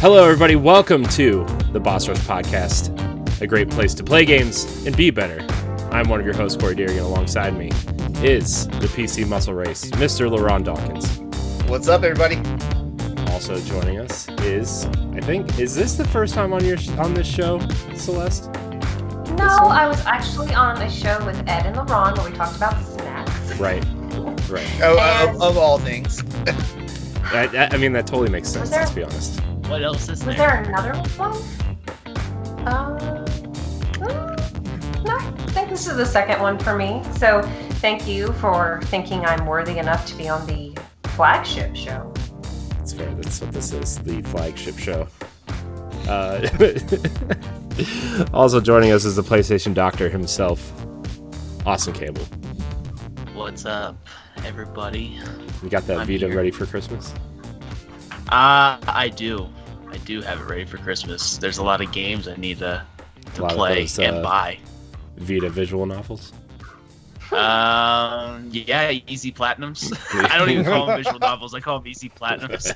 Hello, everybody. Welcome to the Boss Rush Podcast, a great place to play games and be better. I'm one of your hosts, Corey Deering, and alongside me is the PC Muscle Race, Mr. LeRon Dawkins. What's up, everybody? Also joining us is, is this the first time on this show, Celeste? No, I was actually on a show with Ed and LeRon where we talked about snacks. Right. Of all things. I mean, that totally makes sense, let's be honest. What else is there? Was there another one? No, I think this is the second one for me. So thank you for thinking I'm worthy enough to be on the flagship show. That's fair. That's what this is, the flagship show. Also joining us is the PlayStation Doctor himself, Austin Campbell. What's up, everybody? You got that I'm Vita here. ready for Christmas? I do have it ready for Christmas. There's a lot of games I need to play and buy. Vita visual novels? Yeah, easy platinums. I don't even call them visual novels. I call them easy platinums.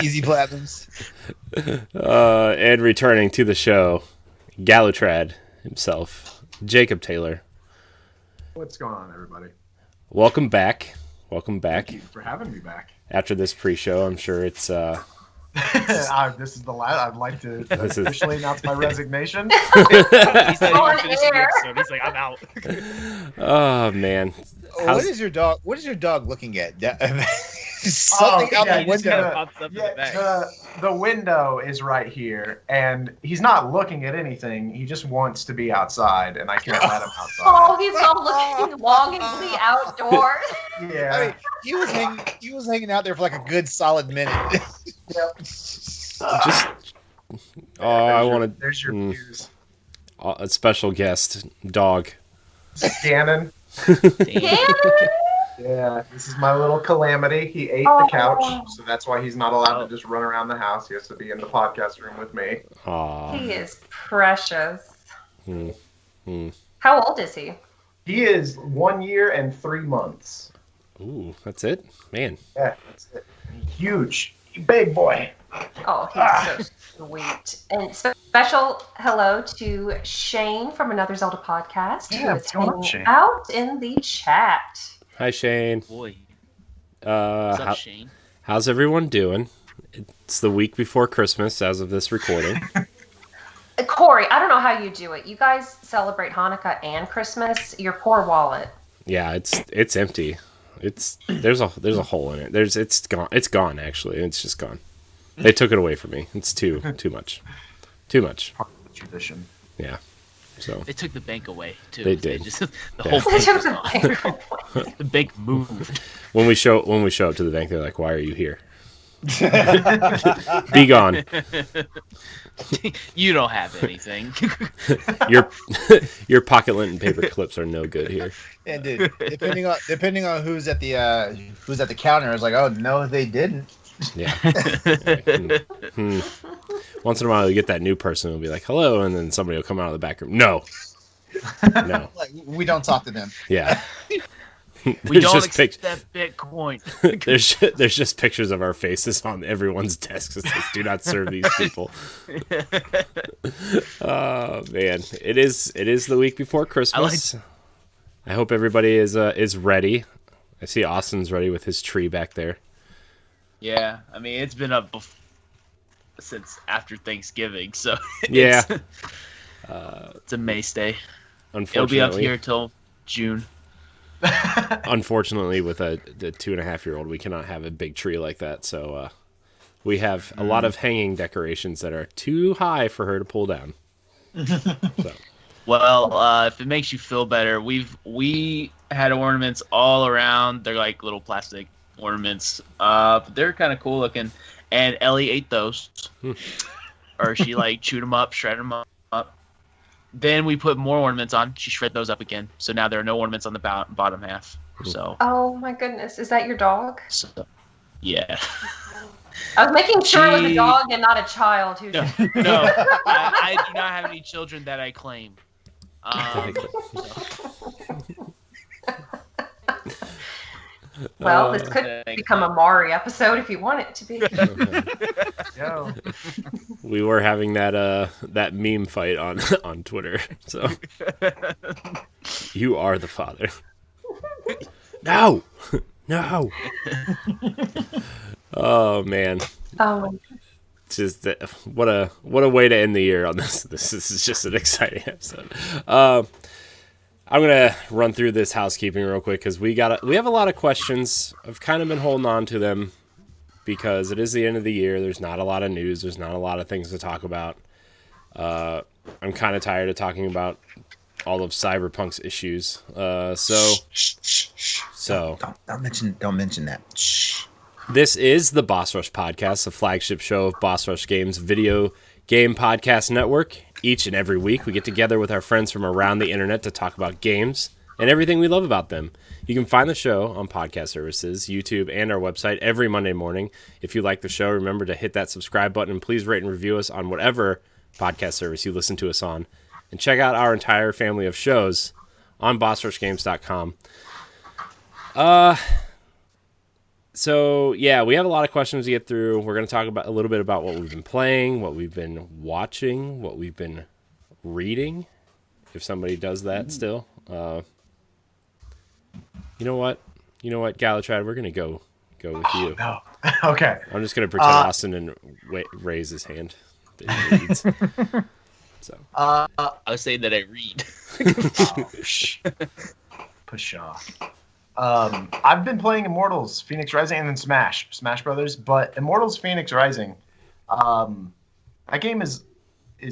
Easy platinums. And returning to the show, Galutrad himself, Jacob Taylor. What's going on, everybody? Welcome back. Thank you for having me back. After this pre-show, I'm sure it's... This is the last. I'd like to officially announce my resignation. He said he would finish the episode. He's like, I'm out. Oh, man. What is your dog looking at? Something out the window. The window is right here, and he's not looking at anything. He just wants to be outside, and I can't let him outside. Oh, he's all looking longingly outdoors. Yeah. I mean, he was hanging out there for like a good solid minute. Yep. I wanted... There's your views. A special guest, dog. Gannon. Yeah, this is my little calamity. He ate the couch, so that's why he's not allowed to just run around the house. He has to be in the podcast room with me. Aww. He is precious. How old is he? He is 1 year and 3 months. Ooh, that's it? Man. Yeah, that's it. Huge. Big boy. Oh, he's so sweet. And special hello to Shane from Another Zelda podcast, who is hanging out in the chat. Hi, Shane. Boy. What's up, Shane? How's everyone doing? It's the week before Christmas as of this recording. Corey, I don't know how you do it. You guys celebrate Hanukkah and Christmas. Your poor wallet. Yeah, it's empty. There's a hole in it. It's gone actually. It's just gone. They took it away from me. It's too much. Too much. Part of the tradition. Yeah. So They took the bank away too. They did. The whole They bank took was the gone. bank. The bank moved. when we show up to the bank, they're like, "Why are you here? Be gone." You don't have anything. Your pocket lint and paper clips are no good here. And dude, depending on who's at the counter, it's like, oh no, they didn't. Yeah. Once in a while, you get that new person who'll be like, "Hello," and then somebody will come out of the back room. No. Like, we don't talk to them. Yeah. We don't accept Bitcoin. There's just pictures of our faces on everyone's desks that says, "Do not serve these people." Oh man, it is the week before Christmas. I hope everybody is ready. I see Austin's ready with his tree back there. Yeah, I mean it's been up since after Thanksgiving, so Yeah. it's a mainstay. Unfortunately, It'll be up here till June. Unfortunately, with the 2.5-year-old, we cannot have a big tree like that. So we have a lot of hanging decorations that are too high for her to pull down. So. Well, if it makes you feel better, we had ornaments all around. They're like little plastic ornaments. But they're kind of cool looking. And Ellie ate those, or she like chewed them up, shredded them up. Then we put more ornaments on. She shredded those up again. So now there are no ornaments on the bottom half. So. Oh my goodness, is that your dog? So yeah. I was making sure it was a dog and not a child who. No, I do not have any children that I claim. Well, this could become a Mari episode if you want it to be. Yo. We were having that meme fight on on Twitter. So you are the father. No, no. Oh man. Just what a way to end the year on this. This is just an exciting episode. I'm gonna run through this housekeeping real quick because we have a lot of questions. I've kind of been holding on to them because it is the end of the year. There's not a lot of news. There's not a lot of things to talk about. I'm kind of tired of talking about all of Cyberpunk's issues. So Don't mention that. Shh. This is the Boss Rush Podcast, the flagship show of Boss Rush Games video game podcast network. Each and every week, we get together with our friends from around the internet to talk about games and everything we love about them. You can find the show on podcast services, YouTube, and our website every Monday morning. If you like the show, remember to hit that subscribe button and please rate and review us on whatever podcast service you listen to us on. And check out our entire family of shows on bossrushgames.com. So, yeah, we have a lot of questions to get through. We're going to talk about a little bit about what we've been playing, what we've been watching, what we've been reading, if somebody does that still. You know what, Galatrad, we're going to go with you. No. Okay. I'm just going to pretend Austin and raise his hand. That he reads. So. I was saying that I read. Pshaw. I've been playing Immortals, Phoenix Rising, and then Smash Brothers. But Immortals, Phoenix Rising, that game is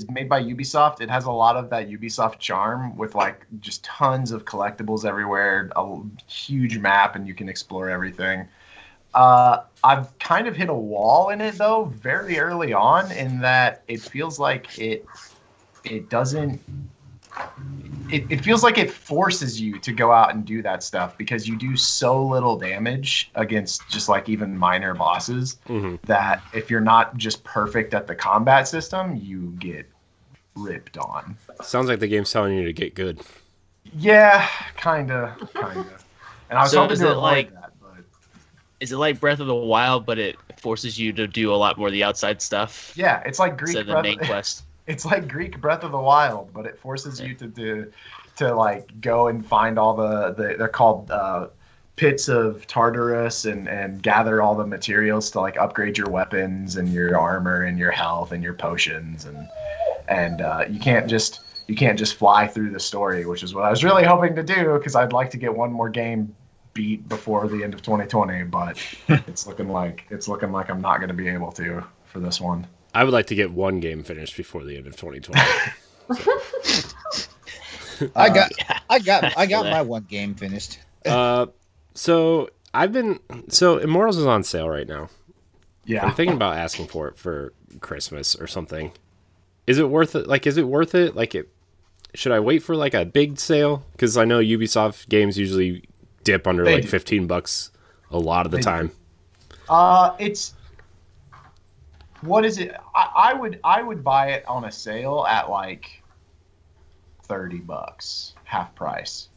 made by Ubisoft. It has a lot of that Ubisoft charm with like just tons of collectibles everywhere, a huge map, and you can explore everything. I've kind of hit a wall in it though, very early on, in that it feels like it doesn't. It feels like it forces you to go out and do that stuff because you do so little damage against just like even minor bosses that if you're not just perfect at the combat system, you get ripped on. Sounds like the game's telling you to get good. Yeah, kind of. And I was hoping to avoid that. But is it like Breath of the Wild, but it forces you to do a lot more of the outside stuff? Yeah, it's like Greek instead of the main quest. It's like Greek Breath of the Wild, but it forces you to like go and find all the they're called pits of Tartarus and gather all the materials to like upgrade your weapons and your armor and your health and your potions and you can't just fly through the story, which is what I was really hoping to do because I'd like to get one more game beat before the end of 2020, but it's looking like I'm not going to be able to for this one. I would like to get one game finished before the end of 2020. I got my one game finished. So Immortals is on sale right now. Yeah. I'm thinking about asking for it for Christmas or something. Is it worth it? Like, should I wait for like a big sale? Because I know Ubisoft games usually dip under like $15 a lot of the time. What is it? I would buy it on a sale at like $30, half price.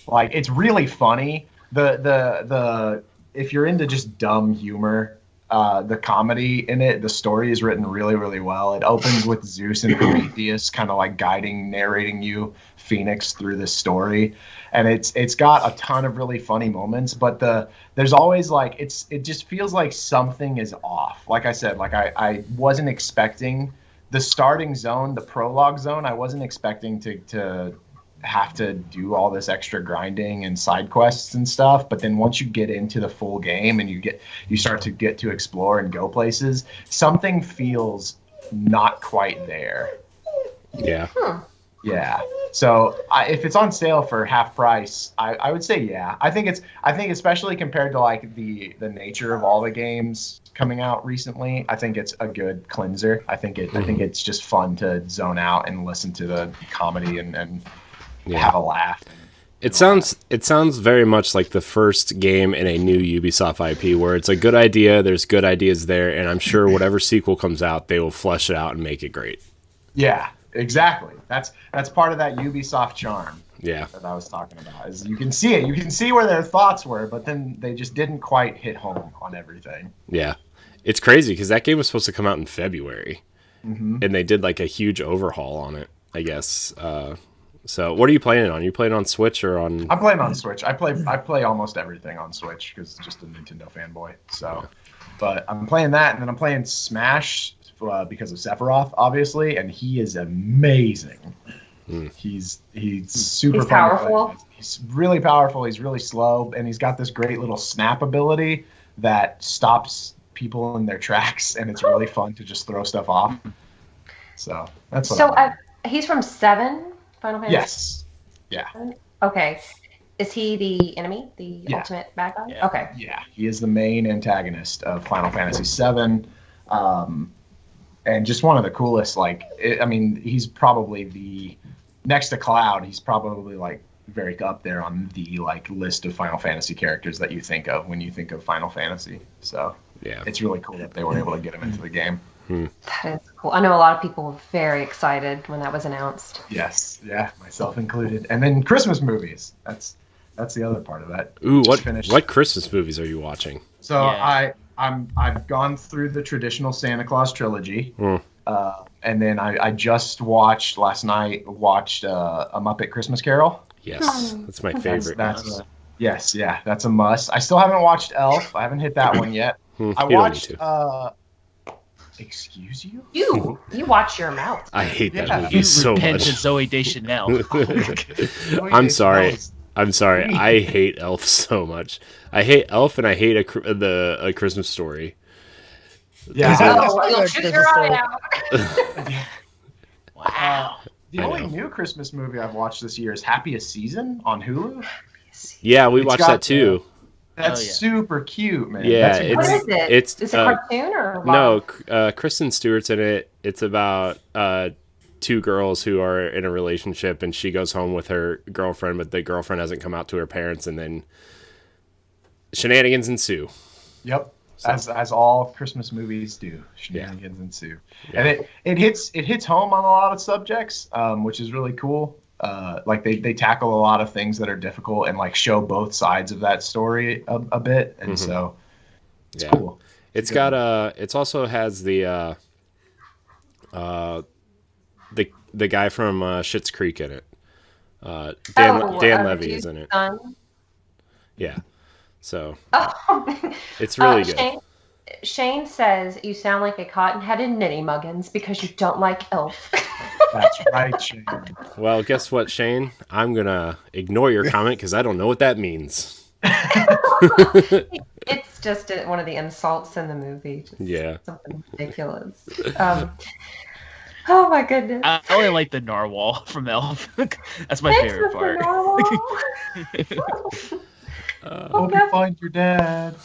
Like, it's really funny. The if you're into just dumb humor, the comedy in it, the story is written really, really well. It opens with Zeus and Prometheus kind of like narrating you Phoenix through this story, and it's got a ton of really funny moments. But there's always like it just feels like something is off. Like I said, like I wasn't expecting the starting zone, the prologue zone. I wasn't expecting to have to do all this extra grinding and side quests and stuff, but then once you get into the full game and you start to get to explore and go places, something feels not quite there. Yeah. Yeah. So if it's on sale for half price, I would say yeah. I think especially compared to like the nature of all the games coming out recently, I think it's a good cleanser. I think it's just fun to zone out and listen to the comedy and have a laugh. It sounds very much like the first game in a new Ubisoft IP where it's a good idea, there's good ideas there, and I'm sure whatever sequel comes out, they will flesh it out and make it great. Yeah, exactly. That's part of that Ubisoft charm. Yeah. That I was talking about. Is you can see it. You can see where their thoughts were, but then they just didn't quite hit home on everything. Yeah. It's crazy because that game was supposed to come out in February, Mm-hmm. and they did like a huge overhaul on it, I guess. So what are you playing it on? You playing on Switch or on? I'm playing on Switch. I play almost everything on Switch because it's just a Nintendo fanboy. So, but I'm playing that, and then I'm playing Smash because of Sephiroth, obviously, and he is amazing. He's super He's fun to play powerful. with. He's really powerful. He's really slow, and he's got this great little snap ability that stops people in their tracks, and it's really fun to just throw stuff off. So that's what. So he's from 7 Final Fantasy. Yes. Yeah. Okay. Is he the enemy, the Yeah. ultimate bad guy? Yeah. Okay. Yeah, he is the main antagonist of Final Fantasy VII, and just one of the coolest. He's probably next to Cloud. He's probably like very up there on the like list of Final Fantasy characters that you think of when you think of Final Fantasy. So Yeah. it's really cool that they were able to get him into the game. That is cool. I know a lot of people were very excited when that was announced. Yes, yeah, myself included. And then Christmas movies. That's the other part of that. Ooh, Just finished. what Christmas movies are you watching? So Yeah. I've gone through the traditional Santa Claus trilogy, Hmm. and then I just watched last night. A Muppet Christmas Carol. Yes, that's my favorite. That's a must. I still haven't watched Elf. I haven't hit that one yet. I You don't need watched. to. Excuse you? You watch your mouth. I hate that Yeah. movie so Repent much. to Zoe Deschanel. I'm sorry. I'm sorry. I hate Elf so much. I hate Elf, and I hate a Christmas Story. Yeah. Oh, you'll shoot your eye out. Wow. The I only know. new Christmas movie I've watched this year is Happiest Season on Hulu. Yeah, we It's watched got that too. That's Oh, yeah. super cute, man. Yeah, That's a What great- is it? it's, Is it a cartoon or No, Kristen Stewart's in it. It's about two girls who are in a relationship, and she goes home with her girlfriend, but the girlfriend hasn't come out to her parents, and then shenanigans ensue. Yep. As all Christmas movies do, shenanigans ensue, Yeah. and it hits home on a lot of subjects, which is really cool. Like they tackle a lot of things that are difficult and like show both sides of that story a bit, and so it's cool. It's got it also has the guy from Schitt's Creek in it. Dan Levy is in it. Yeah. So it's really good. Shane says you sound like a cotton-headed ninny muggins because you don't like Elf. That's right, Shane. Well, guess what, Shane? I'm gonna ignore your comment because I don't know what that means. It's just one of the insults in the movie. Just Yeah. something ridiculous. Oh my goodness. I only like the narwhal from Elf. That's my Thanks, favorite Mr. part. Narwhal. Hope you find your dad.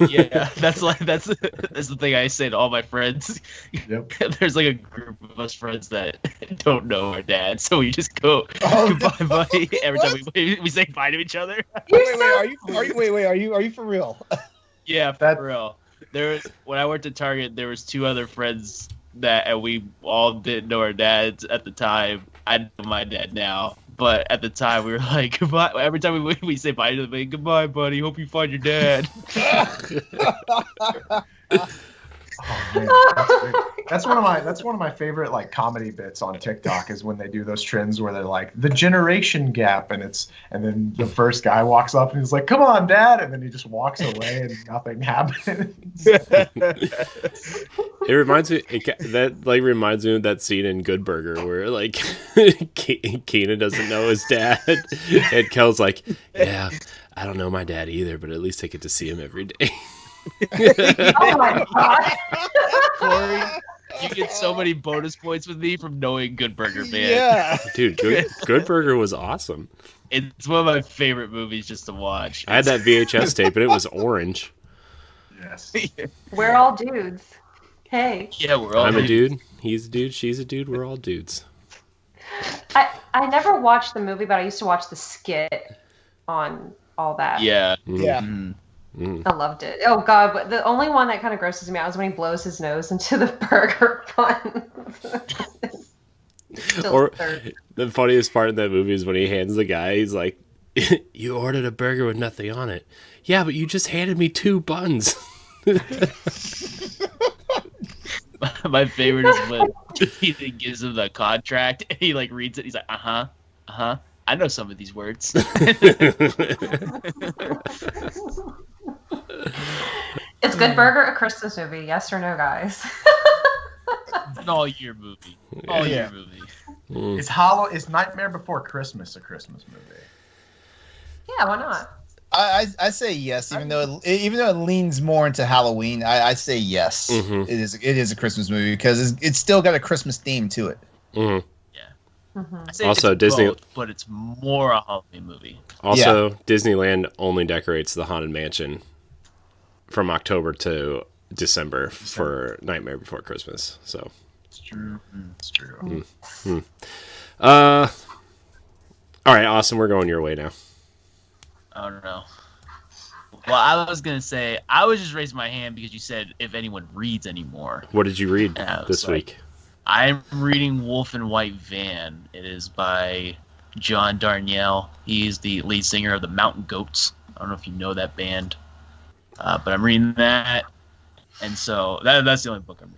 Yeah, that's the thing I say to all my friends. Yep. There's like a group of us friends that don't know our dad, so we just go Oh, goodbye, buddy. Every time we say bye to each other. Are you for real? Yeah, for real. When I worked at Target, there was two other friends and we all didn't know our dads at the time. I know my dad now. But at the time, we were like, goodbye. Every time we say bye to them, goodbye, buddy. Hope you find your dad. Oh, man, that's great. That's one of my favorite like comedy bits on TikTok is when they do those trends where they're like the generation gap, and then the first guy walks up and he's like, "Come on, Dad," and then he just walks away and nothing happens. It reminds me reminds me of that scene in Good Burger where like Keenan doesn't know his dad, and Kel's like, "Yeah, I don't know my dad either, but at least I get to see him every day." Oh my god. Corey, you get so many bonus points with me from knowing Good Burger, man. Yeah. Dude, Good Burger was awesome. It's one of my favorite movies just to watch. I had that VHS tape, and it was orange. Yes. We're all dudes. Hey. Yeah, we're all. I'm a dude. He's a dude. She's a dude. We're all dudes. I never watched the movie, but I used to watch the skit on all that. Yeah. Yeah. Mhm. I loved it. Oh god, but the only one that kind of grosses me out is when he blows his nose into the burger bun. Or the funniest part in that movie is when he hands the guy, he's like, "You ordered a burger with nothing on it." Yeah, but you just handed me 2 buns. My favorite is when he gives him the contract and he like reads it. He's like, I know some of these words. Is Good Burger a Christmas movie? Yes or no, guys? It's an all-year movie. All-year movie. Is Nightmare Before Christmas a Christmas movie? Yeah, why not? I say yes, even though it leans more into Halloween. I say yes. Mm-hmm. It is a Christmas movie because it's still got a Christmas theme to it. Mm-hmm. Mm-hmm. I say Also, it's Disney, both, but it's more a Halloween movie. Also, Disneyland only decorates the Haunted Mansion from October to December for Nightmare Before Christmas. So It's true. It's true. all right, Austin, we're going your way now. I don't know. Well, I was gonna say I was just raising my hand because you said if anyone reads anymore. What did you read Yeah, this like, week? I'm reading Wolf and White Van. It is by John Darnielle. He's the lead singer of the Mountain Goats. I don't know if you know that band, but I'm reading that, and so that's the only book I'm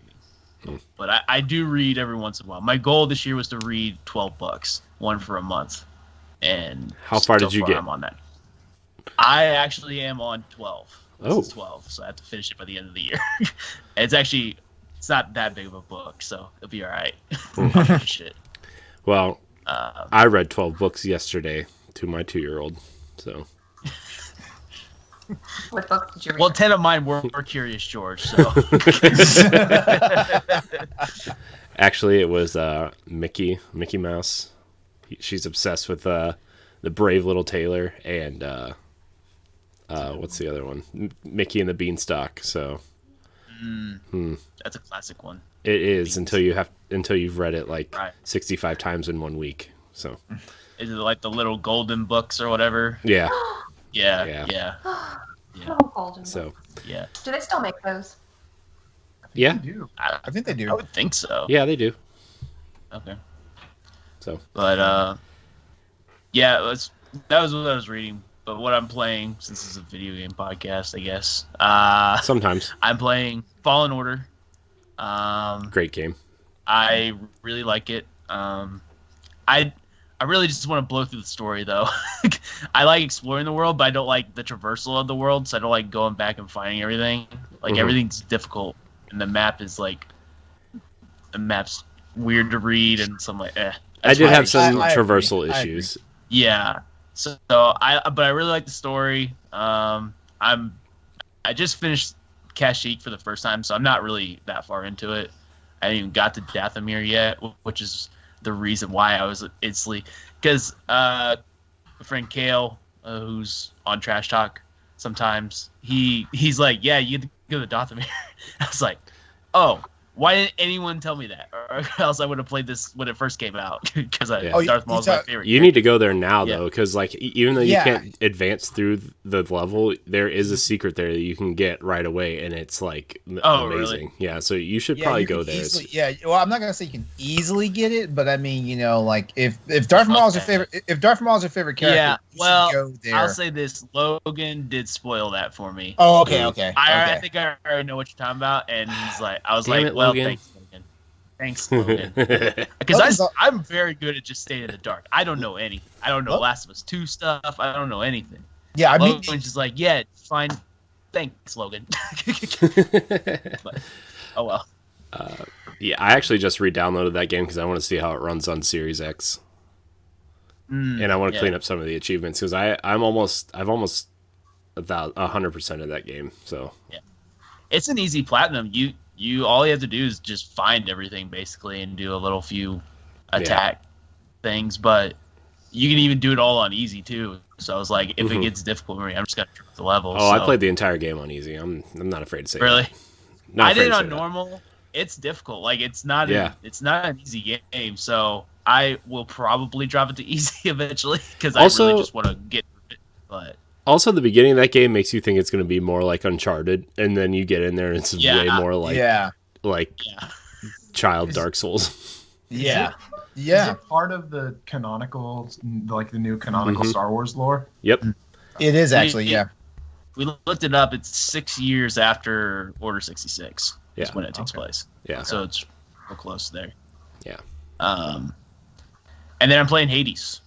reading. But I do read every once in a while. My goal this year was to read 12 books, one for a month, and How far did you get? I'm on that. I actually am on 12. This is 12, so I have to finish it by the end of the year. It's not that big of a book, so it'll be all right. I'll finish it. Well, I read 12 books yesterday to my 2-year-old. So What book did you read? Well, 10 of mine were Curious George, so. actually, it was Mickey Mouse. She's obsessed with the Brave Little Tailor and what's the other one? Mickey and the Beanstalk. So That's a classic one. it is until you've read it like Right. 65 times in 1 week. So Is it like the little golden books or whatever? yeah. Yeah. Oh, golden. So Yeah. Do they still make those? yeah, You do. I think they do. I would think so. yeah, they do. Okay. So But yeah, that was what I was reading. But what I'm playing, since it's a video game podcast, I guess. sometimes I'm playing Fallen Order. great game. I really like it. I really just want to blow through the story, though. I like exploring the world, but I don't like the traversal of the world, so I don't like going back and finding everything. Like, everything's difficult, and the map's weird to read, and so I'm like, I did have I some agree. traversal I issues. Yeah. But I really like the story. I just finished Kashyyyk for the first time, so I'm not really that far into it. I haven't even got to Dathomir yet, which is the reason why I was instantly, because my friend Kale, who's on Trash Talk sometimes, he's like, yeah, you have to go to Dathomir. I was like, oh, why didn't anyone tell me that? Or else I would have played this when it first came out, because Darth Maul's my favorite. You need to go there now, though, Yeah. because like even though you can't advance through the level, there is a secret there that you can get right away, and it's like amazing. Really? Yeah, so you should probably you go can there. easily, well, I'm not gonna say you can easily get it, but I mean, like if Darth Maul is your favorite, if Darth Maul is your favorite character, Yeah, you well, should go there. I'll say this: Logan did spoil that for me. Oh, okay. I think I already know what you're talking about, and I was Damn like, it, well, Logan. thanks, Logan. Because I'm very good at just staying in the dark. I don't know anything. I don't know Last of Us 2 stuff. I don't know anything. Yeah, I mean, Logan's just like, yeah, fine. Thanks, Logan. But, oh well. Yeah, I actually just re-downloaded that game because I want to see how it runs on Series X, and I want to clean up some of the achievements because I've almost about 100% of that game. So yeah, it's an easy platinum. You all you have to do is just find everything basically and do a little few attack things, but you can even do it all on easy too. So I was like, if it gets difficult for me, I'm just gonna drop the level. I played the entire game on easy. I'm not afraid to say really. that. Not I afraid did it to on say that. normal. It's difficult. Like it's not an easy game. So I will probably drop it to easy eventually because I really just want to get through it. But also, the beginning of that game makes you think it's going to be more like Uncharted, and then you get in there and it's way more like child Dark Souls. Yeah. Is it part of the canonical, like the new canonical Star Wars lore? Yep. It is actually, yeah. we looked it up. It's 6 years after Order 66 Yeah. is when it takes place. Yeah. So it's real close there. Yeah. And then I'm playing Hades,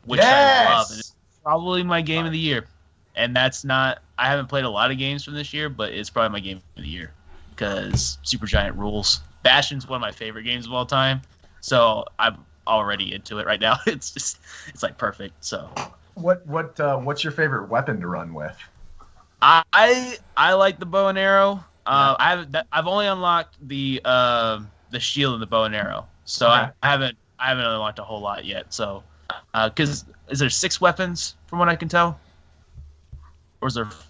which I love. And it's probably my game of the year. And that's not – I haven't played a lot of games from this year, but it's probably my game of the year because Supergiant rules. Bastion's one of my favorite games of all time, so I'm already into it right now. It's like perfect. So what's your favorite weapon to run with? I like the bow and arrow. I've only unlocked the shield and the bow and arrow, so okay. I haven't unlocked a whole lot yet. So because is there 6 weapons from what I can tell, or is there 5?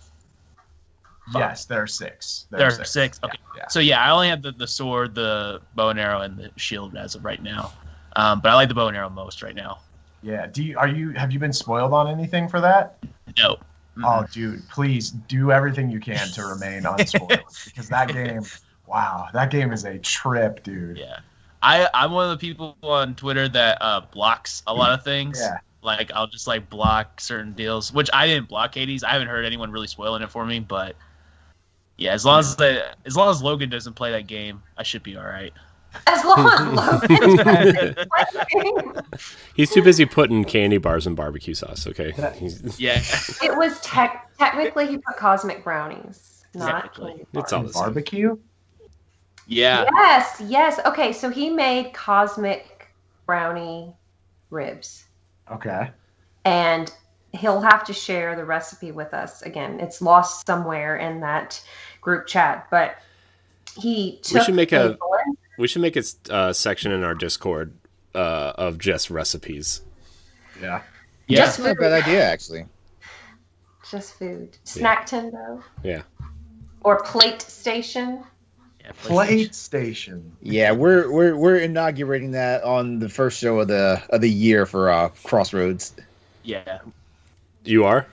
Yes, there are 6. There are 6. Okay. Yeah. So yeah, I only have the sword, the bow and arrow, and the shield as of right now. But I like the bow and arrow most right now. Yeah. Have you been spoiled on anything for that? No. Oh, dude, please do everything you can to remain unspoiled because that game is a trip, dude. Yeah. I'm one of the people on Twitter that blocks a lot of things. Yeah. Like I'll just like block certain deals, which I didn't block Hades. I haven't heard anyone really spoiling it for me, but yeah, as long as Logan doesn't play that game, I should be all right. As long as Logan doesn't play the game. He's too busy putting candy bars and barbecue sauce. Okay. Yeah. It was technically he put cosmic brownies, not candy bars. It's all the same. Barbecue. Yeah. Yes. Okay, so he made cosmic brownie ribs. Okay. And he'll have to share the recipe with us again. It's lost somewhere in that group chat, but he took we should make a section in our Discord of just recipes. Yeah. Just not a bad idea, actually. Just food. Snack Tendo. Yeah. Or Plate Station. Yeah, Plate Station. Yeah, we're inaugurating that on the first show of the year for Crossroads. Yeah. You are?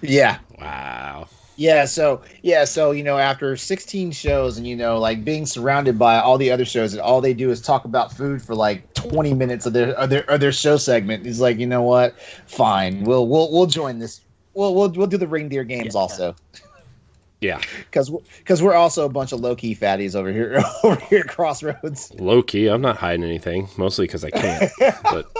Yeah. Wow. Yeah, so after 16 shows and like being surrounded by all the other shows and all they do is talk about food for like 20 minutes of their show segment, he's like, you know what? Fine. We'll join this. We'll do the reindeer games also. Yeah. Cuz we're also a bunch of low-key fatties over here at Crossroads. Low-key, I'm not hiding anything, mostly cuz I can't. But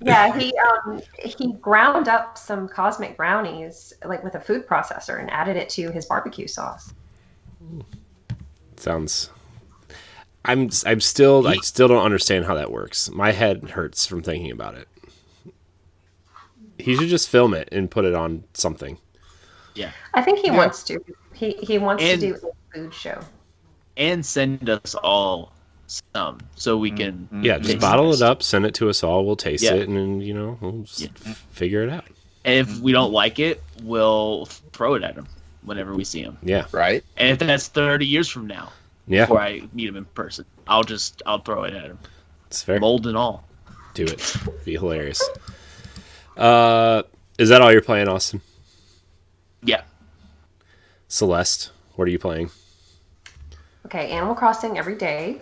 Yeah, he ground up some cosmic brownies like with a food processor and added it to his barbecue sauce. Sounds. I still don't understand how that works. My head hurts from thinking about it. He should just film it and put it on something. Yeah. I think he wants to. He wants to do a food show. And send us all some so we can just bottle it up, send it to us all, we'll taste it, and then we'll figure it out. And if we don't like it, we'll throw it at him whenever we see him. Yeah. Right. And if that's 30 years from now, before I meet him in person, I'll throw it at him. It's fair. Mold and all. Do it. Be hilarious. Is that all you're playing, Austin? Yeah. Celeste, what are you playing? Okay, Animal Crossing every day.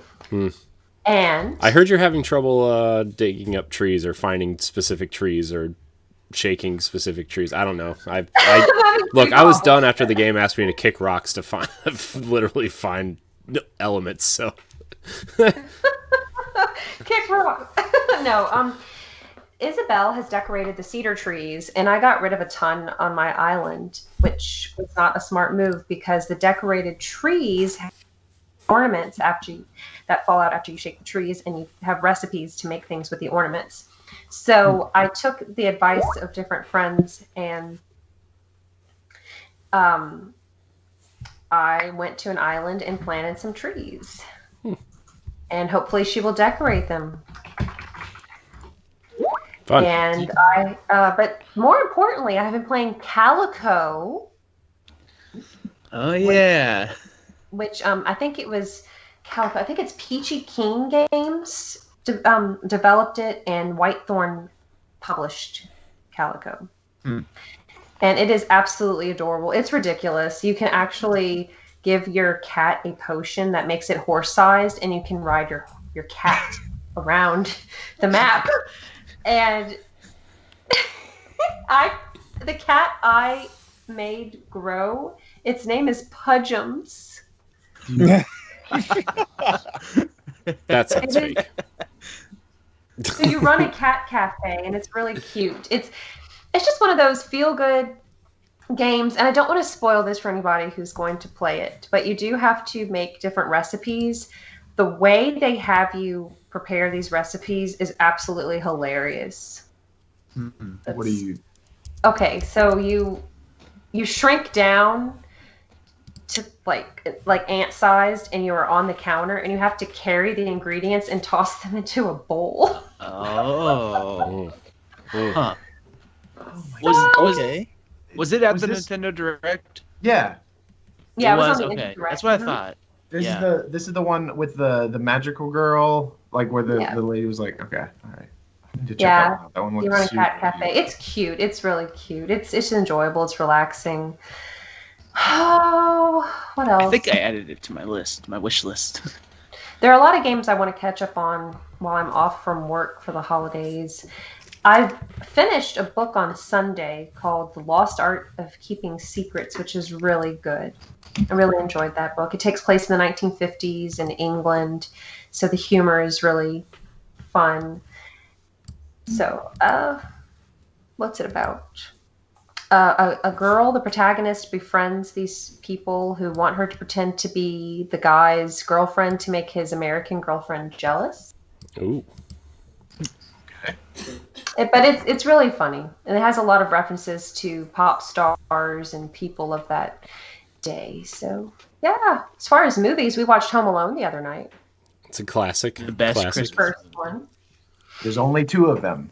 And I heard you're having trouble digging up trees or finding specific trees or shaking specific trees. I don't know. I was done after the game asked me to kick rocks to literally find elements. So kick rock. No. Isabel has decorated the cedar trees, and I got rid of a ton on my island, which was not a smart move because the decorated trees have ornaments that fall out after you shake the trees, and you have recipes to make things with the ornaments. So I took the advice of different friends, and I went to an island and planted some trees, and hopefully she will decorate them. Fun. And but more importantly, I have been playing Calico. Oh yeah. Which I think it was Calico. I think it's Peachy Keen Games developed it, and Whitethorn published Calico. And it is absolutely adorable. It's ridiculous. You can actually give your cat a potion that makes it horse-sized, and you can ride your cat around the map. And The cat I made grow, its name is Pudgems. That sounds fake. So you run a cat cafe, and it's really cute. It's just one of those feel good games, and I don't want to spoil this for anybody who's going to play it, but you do have to make different recipes. The way they have you prepare these recipes is absolutely hilarious. What do you? Okay, so you shrink down to like ant-sized, and you are on the counter, and you have to carry the ingredients and toss them into a bowl. Oh. Huh. Okay. Was it at Was the this- Nintendo Direct? Yeah. Yeah, it was on the okay. Indie Direct. That's what I Mhm. thought. This Yeah. is the one with the magical girl, like where Yeah. the lady was like, okay, all right. I need to check Yeah. that out. That one looks You run a super cat cafe. cute. It's cute. It's really cute. It's enjoyable. It's relaxing. Oh, what else? I think I added it to my wish list. There are a lot of games I want to catch up on while I'm off from work for the holidays. I finished a book on Sunday called The Lost Art of Keeping Secrets, which is really good. I really enjoyed that book. It takes place in the 1950s in England, so the humor is really fun. So, what's it about? A girl, the protagonist, befriends these people who want her to pretend to be the guy's girlfriend to make his American girlfriend jealous. Ooh. But it's really funny, and it has a lot of references to pop stars and people of that day. So yeah, as far as movies, we watched Home Alone the other night. It's a classic. The best classic. Christmas. First one. There's only 2 of them.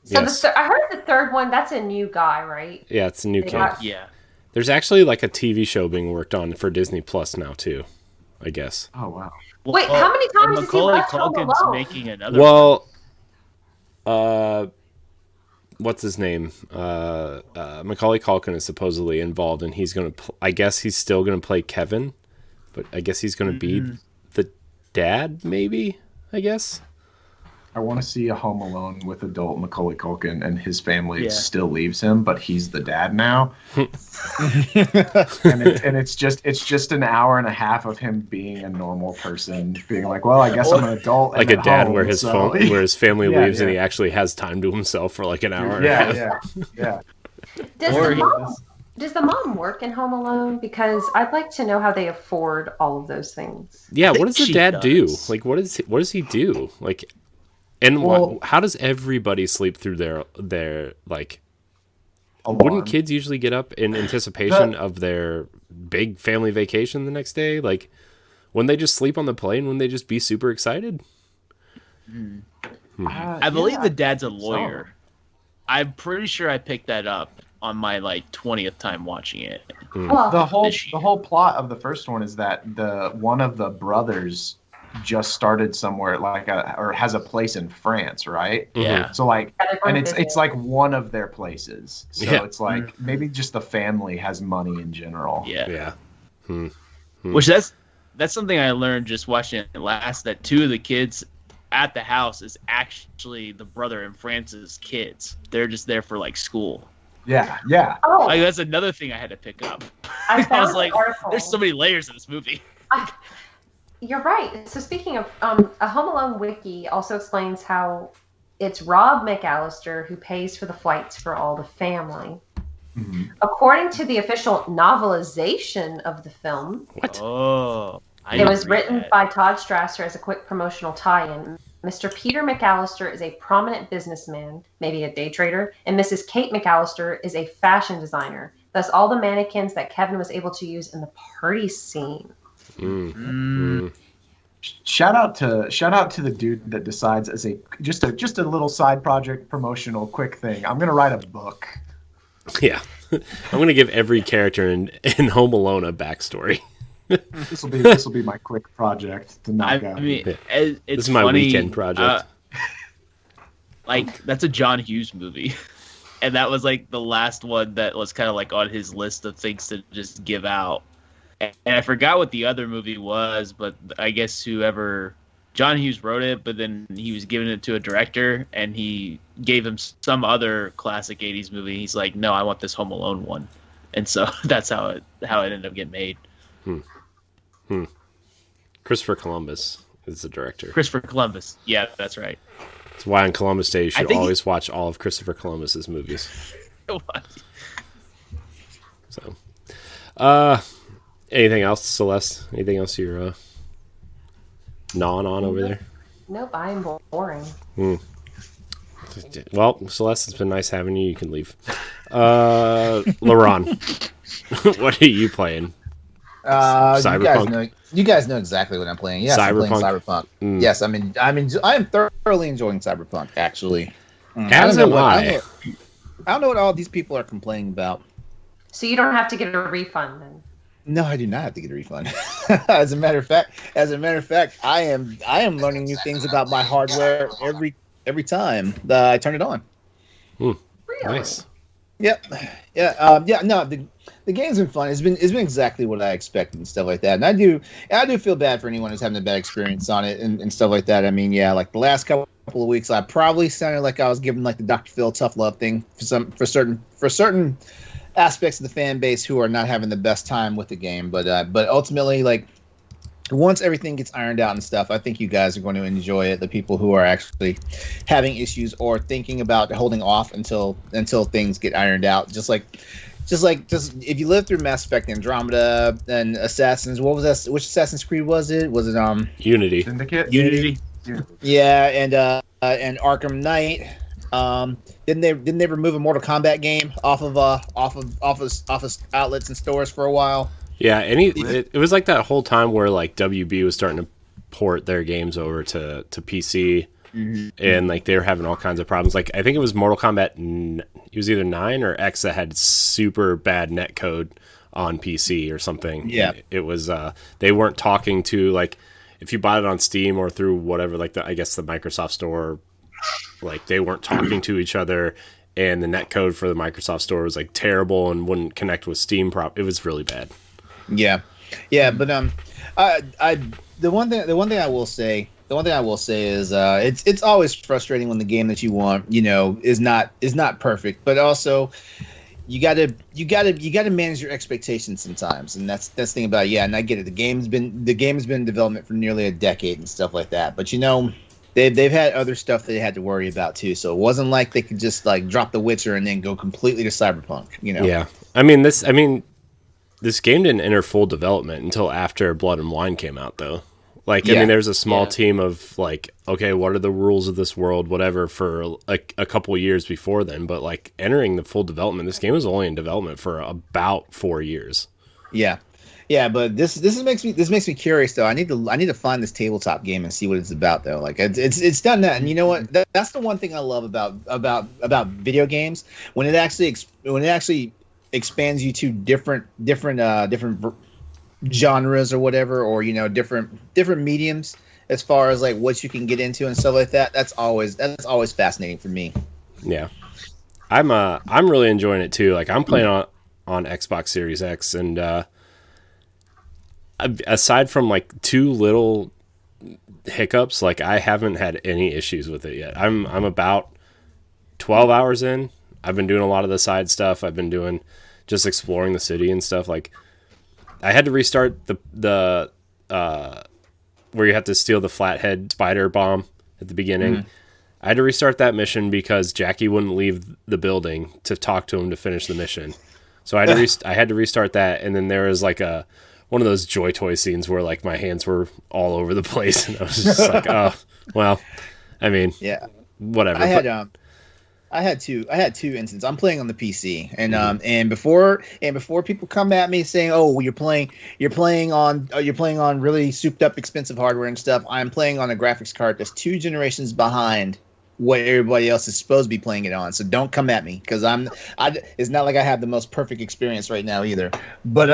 So Yes. I heard the third one. That's a new guy, right? Yeah, it's a new They kid. got- Yeah. There's actually like a TV show being worked on for Disney Plus now too, I guess. Oh wow. Wait, how many times has he Macaulay left Home Culkin's Alone? making another one. Well, what's his name? Macaulay Culkin is supposedly involved, and he's gonna. I guess he's still gonna play Kevin, but I guess he's gonna be the dad, maybe. I guess. I want to see a Home Alone with adult Macaulay Culkin, and his family Yeah. still leaves him, but he's the dad now. and it's just an hour and a half of him being a normal person, being like, well, I guess I'm an adult. Like and a at dad home, where his so- phone, where his family Yeah, leaves, and yeah. he actually has time to himself for like an hour. And a half. yeah. Does Or the he- mom Does the mom work in Home Alone? Because I'd like to know how they afford all of those things. Yeah, I what think does the she dad do? does. Like, what does he do? Like, and Well- how does everybody sleep through their like? Alarm. Wouldn't kids usually get up in anticipation of their big family vacation the next day? Like, wouldn't they just sleep on the plane? Wouldn't they just be super excited? I believe yeah, the dad's a so. lawyer. I'm pretty sure I picked that up on my 20th time watching it. Well, the whole This year. the whole plot of the first one is that one of the brothers just started somewhere or has a place in France, right? Yeah. So like, Yeah, they're going and to it's visit. like one of their places. So Yeah. it's like maybe just the family has money in general. Yeah. Yeah. Which that's something I learned just watching it last, that 2 of the kids at the house is actually the brother and France's kids. They're just there for like school. Yeah. oh, Like that's another thing I had to pick up. I I found was an like, article. there's so many layers in this movie. You're right. So speaking of a Home Alone wiki also explains how it's Rob McAllister who pays for the flights for all the family. Mhm. According to the official novelization of the film, What? Oh. I it didn't was read written that. by Todd Strasser as a quick promotional tie-in. Mr. Peter McAllister is a prominent businessman, maybe a day trader, and Mrs. Kate McAllister is a fashion designer. Thus, all the mannequins that Kevin was able to use in the party scene. Shout out to the dude that decides as just a little side project promotional quick thing. I'm gonna write a book. Yeah. I'm gonna give every character in Home Alone a backstory. This will be my quick project to knock I out. mean, Yeah. it's This is my funny, weekend project. Like that's a John Hughes movie, and that was like the last one that was kind of like on his list of things to just give out. And I forgot what the other movie was, but I guess whoever John Hughes wrote it, but then he was giving it to a director, and he gave him some other classic '80s movie. He's like, "No, I want this Home Alone one," and so that's how it ended up getting made. Christopher Columbus is the director. Christopher Columbus, yeah, that's right. That's why on Columbus Day you should always watch all of Christopher Columbus's movies. So, anything else, Celeste? Anything else you're gnawing on over there? Nope, I am boring. Well, Celeste, it's been nice having you. You can leave. LeRon, what are you playing? Cyberpunk. You guys know exactly what I'm playing. Yes, I'm playing Cyberpunk. Yes, I am thoroughly enjoying Cyberpunk. Actually, as am I. I don't know what all these people are complaining about. So you don't have to get a refund then? No, I do not have to get a refund. As a matter of fact, I am learning new things about my hardware every time that I turn it on. Really? Nice. Yep. Yeah. No, the game's been fun. It's been exactly what I expected and stuff like that. And I do feel bad for anyone who's having a bad experience on it and stuff like that. I mean, yeah, like the last couple of weeks, I probably sounded like I was giving like the Dr. Phil tough love thing for certain aspects of the fan base who are not having the best time with the game. But ultimately, like, once everything gets ironed out and stuff, I think you guys are going to enjoy it. The people who are actually having issues or thinking about holding off until things get ironed out, just if you live through Mass Effect Andromeda and Assassins, what was that? Which Assassin's Creed was it? Was it Unity? Syndicate? Unity. Yeah, and Arkham Knight. Didn't they remove a Mortal Kombat game off of outlets and stores for a while? Yeah, it was like that whole time where like WB was starting to port their games over to PC, and like they were having all kinds of problems. Like I think it was Mortal Kombat. It was either 9 or X that had super bad netcode on PC or something. Yeah, it was. They weren't talking to, like, if you bought it on Steam or through whatever, like I guess the Microsoft Store, like they weren't talking to each other. And the netcode for the Microsoft Store was like terrible and wouldn't connect with Steam. It was really bad. Yeah, but the one thing I will say is it's always frustrating when the game that you want, is not perfect, but also you gotta manage your expectations sometimes, and that's the thing about it. Yeah, and I get it. The game's been in development for nearly a decade and stuff like that, but they've had other stuff they had to worry about too, so it wasn't like they could just like drop The Witcher and then go completely to Cyberpunk. Yeah, this game didn't enter full development until after Blood and Wine came out, though. Like, yeah. I mean, there's a small team of, like, okay, what are the rules of this world, whatever, for like a couple years before then. But, like, entering the full development, this game was only in development for about 4 years. Yeah. Yeah, but this makes me curious, though. I need to find this tabletop game and see what it's about, though. Like, it's done that, and you know what? That's the one thing I love about video games, when it actually expands you to different genres or whatever, or different mediums as far as like what you can get into and stuff like that. That's always fascinating for me. Yeah, I'm really enjoying it too. Like I'm playing on Xbox Series X, and aside from like 2 little hiccups, like I haven't had any issues with it yet. I'm about 12 hours in. I've been doing a lot of the side stuff. I've been doing just exploring the city and stuff. Like, I had to restart the where you have to steal the flathead spider bomb at the beginning. I had to restart that mission because Jackie wouldn't leave the building to talk to him to finish the mission. So I had to restart that, and then there was like one of those Joy Toy scenes where like my hands were all over the place, and I was just like, oh, well, I mean, yeah, whatever. I had two instances. I'm playing on the PC, and before people come at me saying, "Oh, well, you're playing on really souped up expensive hardware and stuff," I'm playing on a graphics card that's 2 generations behind what everybody else is supposed to be playing it on. So don't come at me, because it's not like I have the most perfect experience right now either. But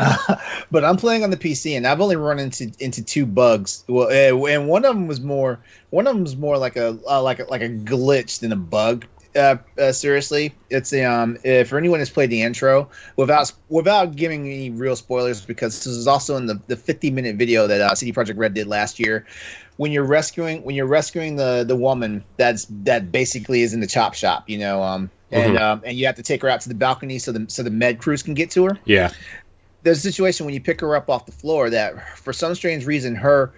I'm playing on the PC, and I've only run into 2 bugs. Well, and one of them was more like a glitch than a bug. seriously, it's for anyone who's played the intro, without giving any real spoilers, because this is also in the 50-minute video that CD Projekt Red did last year. When you're rescuing the woman that basically is in the chop shop, and you have to take her out to the balcony so the med crews can get to her. Yeah. There's a situation when you pick her up off the floor that for some strange reason her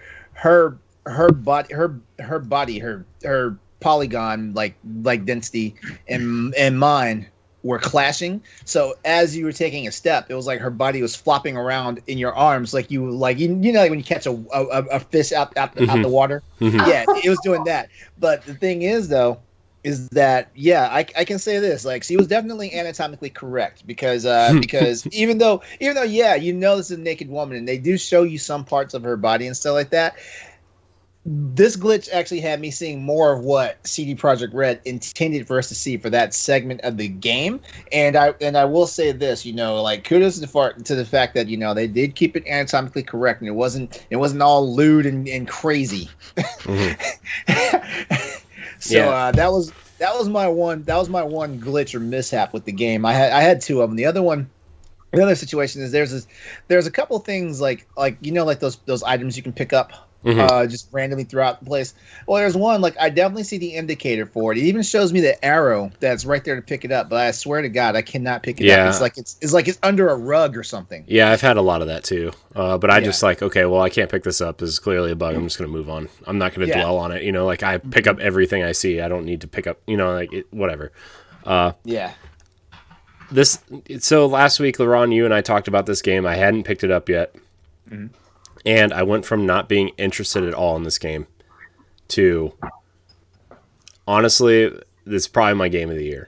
body, her polygon like density and mine were clashing. So as you were taking a step, it was like her body was flopping around in your arms, like like when you catch a fish out the water. Yeah, it was doing that. But the thing is though, is that I can say this, like, she was definitely anatomically correct, because even though this is a naked woman and they do show you some parts of her body and stuff like that, this glitch actually had me seeing more of what CD Projekt Red intended for us to see for that segment of the game. And I will say this, like, kudos to the fact that they did keep it anatomically correct, and it wasn't all lewd and crazy. So that was my one glitch or mishap with the game. I had two of them. The other situation is there's a couple things like those items you can pick up just randomly throughout the place. Well, there's one, like, I definitely see the indicator for it. It even shows me the arrow that's right there to pick it up, but I swear to God, I cannot pick it up. It's like it's under a rug or something. Yeah, I've had a lot of that too. But I just okay, well, I can't pick this up. This is clearly a bug. I'm just going to move on. I'm not going to dwell on it. Like, I pick up everything I see. I don't need to pick up, whatever. So last week, LeRon, you and I talked about this game. I hadn't picked it up yet. Mm-hmm. And I went from not being interested at all in this game to, honestly, this is probably my game of the year.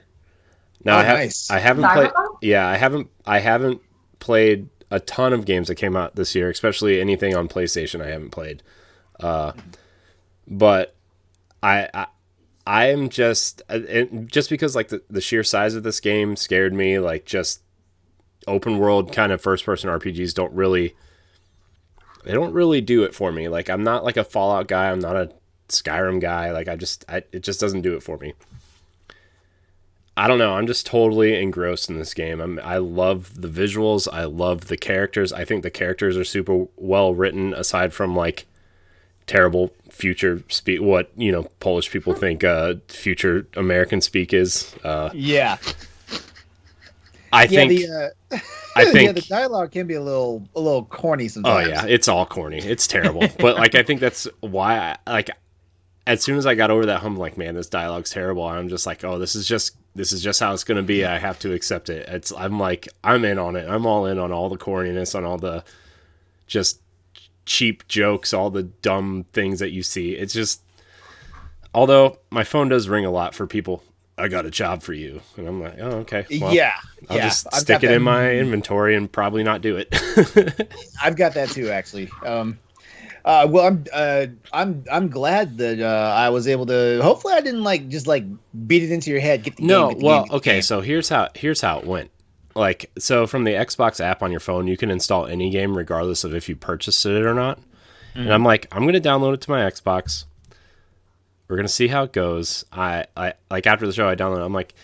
Now, nice. I haven't played. Yeah, I haven't played a ton of games that came out this year, especially anything on PlayStation. I haven't played, but I'm just because, like, the sheer size of this game scared me. Like, just open world kind of first person RPGs don't really do it for me. Like, I'm not like a Fallout guy. I'm not a Skyrim guy. Like, it just doesn't do it for me. I don't know. I'm just totally engrossed in this game. I love the visuals. I love the characters. I think the characters are super well written, aside from, like, terrible future speak, what, Polish people think future American speak is. Yeah. I think the dialogue can be a little corny sometimes. Oh yeah, it's all corny. It's terrible. But, like, I think that's why as soon as I got over that hump, like, man, this dialogue's terrible. I'm just like, oh, this is just how it's going to be. I have to accept it. I'm in on it. I'm all in on all the corniness, on all the just cheap jokes, all the dumb things that you see. It's just, although my phone does ring a lot for people, I got a job for you. And I'm like, oh, okay. Well, I'll just stick it in my inventory and probably not do it. I've got that too, actually. Well, I'm glad that I was able to. Hopefully, I didn't just beat it into your head. Get the game. Okay. So here's how it went. Like, so from the Xbox app on your phone, you can install any game regardless of if you purchased it or not. Mm-hmm. And I'm like, I'm gonna download it to my Xbox. We're gonna see how it goes. I like, after the show, I download it. I'm like,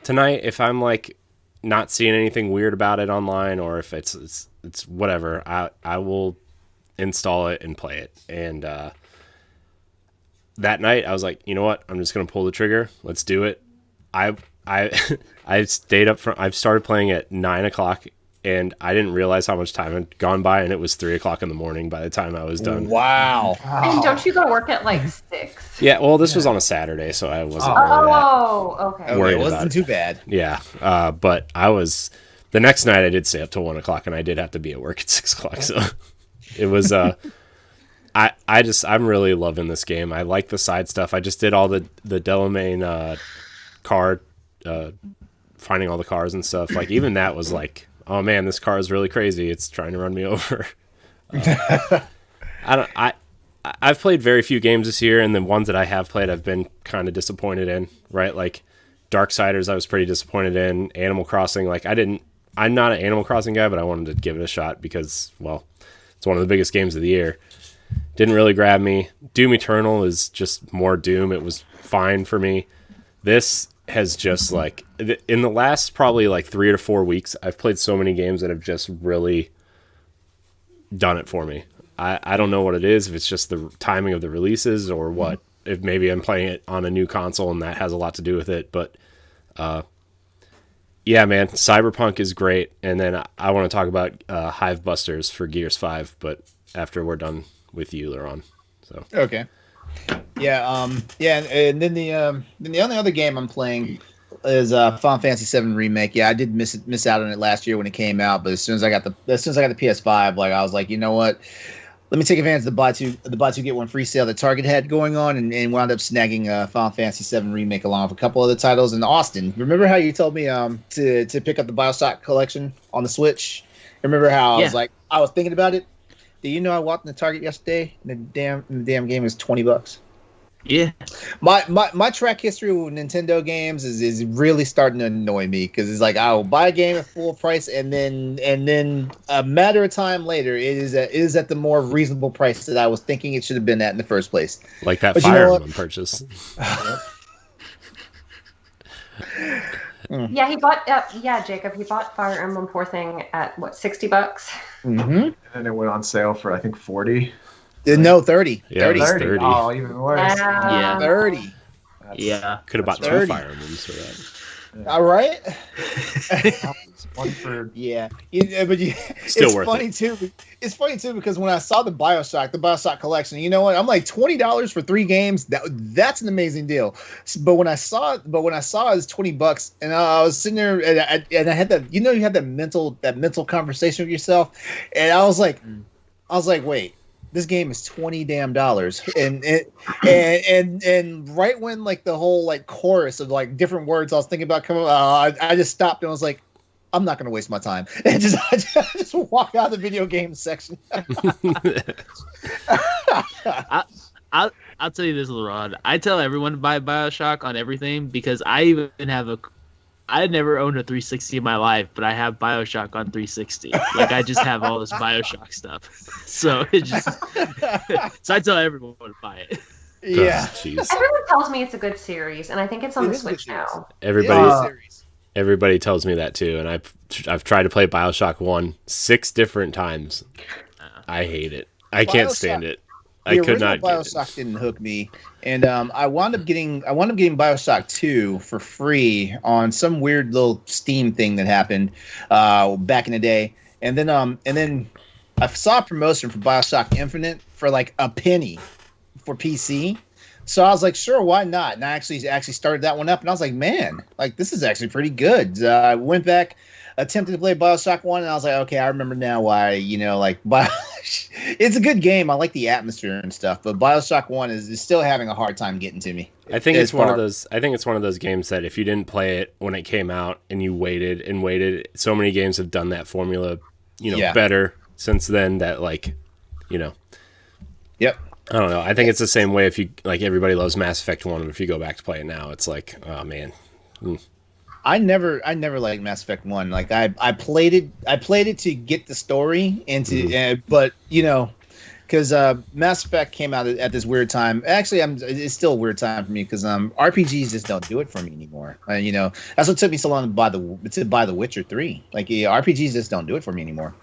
tonight, if I'm like not seeing anything weird about it online, or if it's whatever, I will install it and play it. And that night I was like, you know what, I'm just gonna pull the trigger. Let's do it. I stayed up from, I've started playing at 9:00, and I didn't realize how much time had gone by, and it was 3:00 in the morning by the time I was done. Wow. And don't you go work at like 6? Yeah, well, this was on a Saturday, so I wasn't okay. worried it wasn't about it. Too bad. Yeah, but the next night I did stay up till 1:00, and I did have to be at work at 6:00, so it was I'm really loving this game. I like the side stuff. I just did all the Delamain car, finding all the cars and stuff. Like, even that was like, oh man, this car is really crazy. It's trying to run me over. I've played very few games this year, and the ones that I have played, I've been kind of disappointed in. Right, like Darksiders, I was pretty disappointed in. Animal Crossing, like, I'm not an Animal Crossing guy, but I wanted to give it a shot because, well, it's one of the biggest games of the year. Didn't really grab me. Doom Eternal is just more Doom. It was fine for me. This has just like in the last probably like 3 to 4 weeks, I've played so many games that have just really done it for me. I don't know what it is, if it's just the timing of the releases or what. If maybe I'm playing it on a new console and that has a lot to do with it. But yeah, man, Cyberpunk is great. And then I want to talk about Hivebusters for Gears 5, but after we're done with you, LeRon. So Okay. Yeah. And then the only other game I'm playing is Final Fantasy VII Remake. Yeah, I did miss out on it last year when it came out, but as soon as I got the PS5, like I was like, you know what? Let me take advantage of the buy two get one free sale that Target had going on, and wound up snagging Final Fantasy VII Remake along with a couple other titles. And Austin, remember how you told me to pick up the BioShock collection on the Switch? Remember how I was thinking about it? Do you know I walked in the Target yesterday and the damn game is $20? Yeah. My track history with Nintendo games is really starting to annoy me, because it's like I'll buy a game at full price and then a matter of time later it is at the more reasonable price that I was thinking it should have been at in the first place. Like that Fire Emblem purchase. Yeah, he bought. Jacob, he bought Fire Emblem Poor Thing at what, $60? Mm-hmm. And it went on sale for I think 40. No, 30. Yeah, 30. 30. Oh, even worse. Yeah. 30. Yeah. Could have bought 2 30. Fire Emblems for that. All right. One for Yeah, but Still it's worth funny it. too. It's funny too because when I saw the BioShock collection, you know what? I'm like $20 for 3 games. That's an amazing deal. But when I saw it was $20, and I was sitting there and I had that, you had that mental conversation with yourself, and I was like, wait. This game is $20 damn, and right when like the whole like chorus of like different words I was thinking about coming, I just stopped and I was like, I'm not going to waste my time, and I just walk out of the video game section. I'll tell you this, LeRon. I tell everyone to buy BioShock on everything, because I never owned a 360 in my life, but I have BioShock on 360. Like, I just have all this BioShock stuff. So it just so I tell everyone to buy it. Yeah. Jeez. Everyone tells me it's a good series, and I think it's on It the is a good Switch series. now. Everybody tells me that too, and I've tried to play BioShock 1 6 different times. I hate it. I can't stand it. I could not get BioShock it. didn't hook me, and I wound up getting BioShock 2 for free on some weird little Steam thing that happened back in the day, and then I saw a promotion for BioShock Infinite for like a penny for PC. So I was like, sure, why not? And I actually started that one up, and I was like, man, like this is actually pretty good. I went back, attempted to play BioShock 1, and I was like, okay, I remember now why, it's a good game. I like the atmosphere and stuff, but BioShock 1 is still having a hard time getting to me. I think it's one of those games that if you didn't play it when it came out and you waited and waited, so many games have done that formula, better since then that Yep. I don't know. I think it's the same way if you like everybody loves Mass Effect 1, and if you go back to play it now, it's like, oh man. I never liked Mass Effect 1. Like I played it to get the story and to but because Mass Effect came out at this weird time. Actually, it's still a weird time for me because RPGs just don't do it for me anymore. That's what took me so long to buy The Witcher 3. Like RPGs just don't do it for me anymore.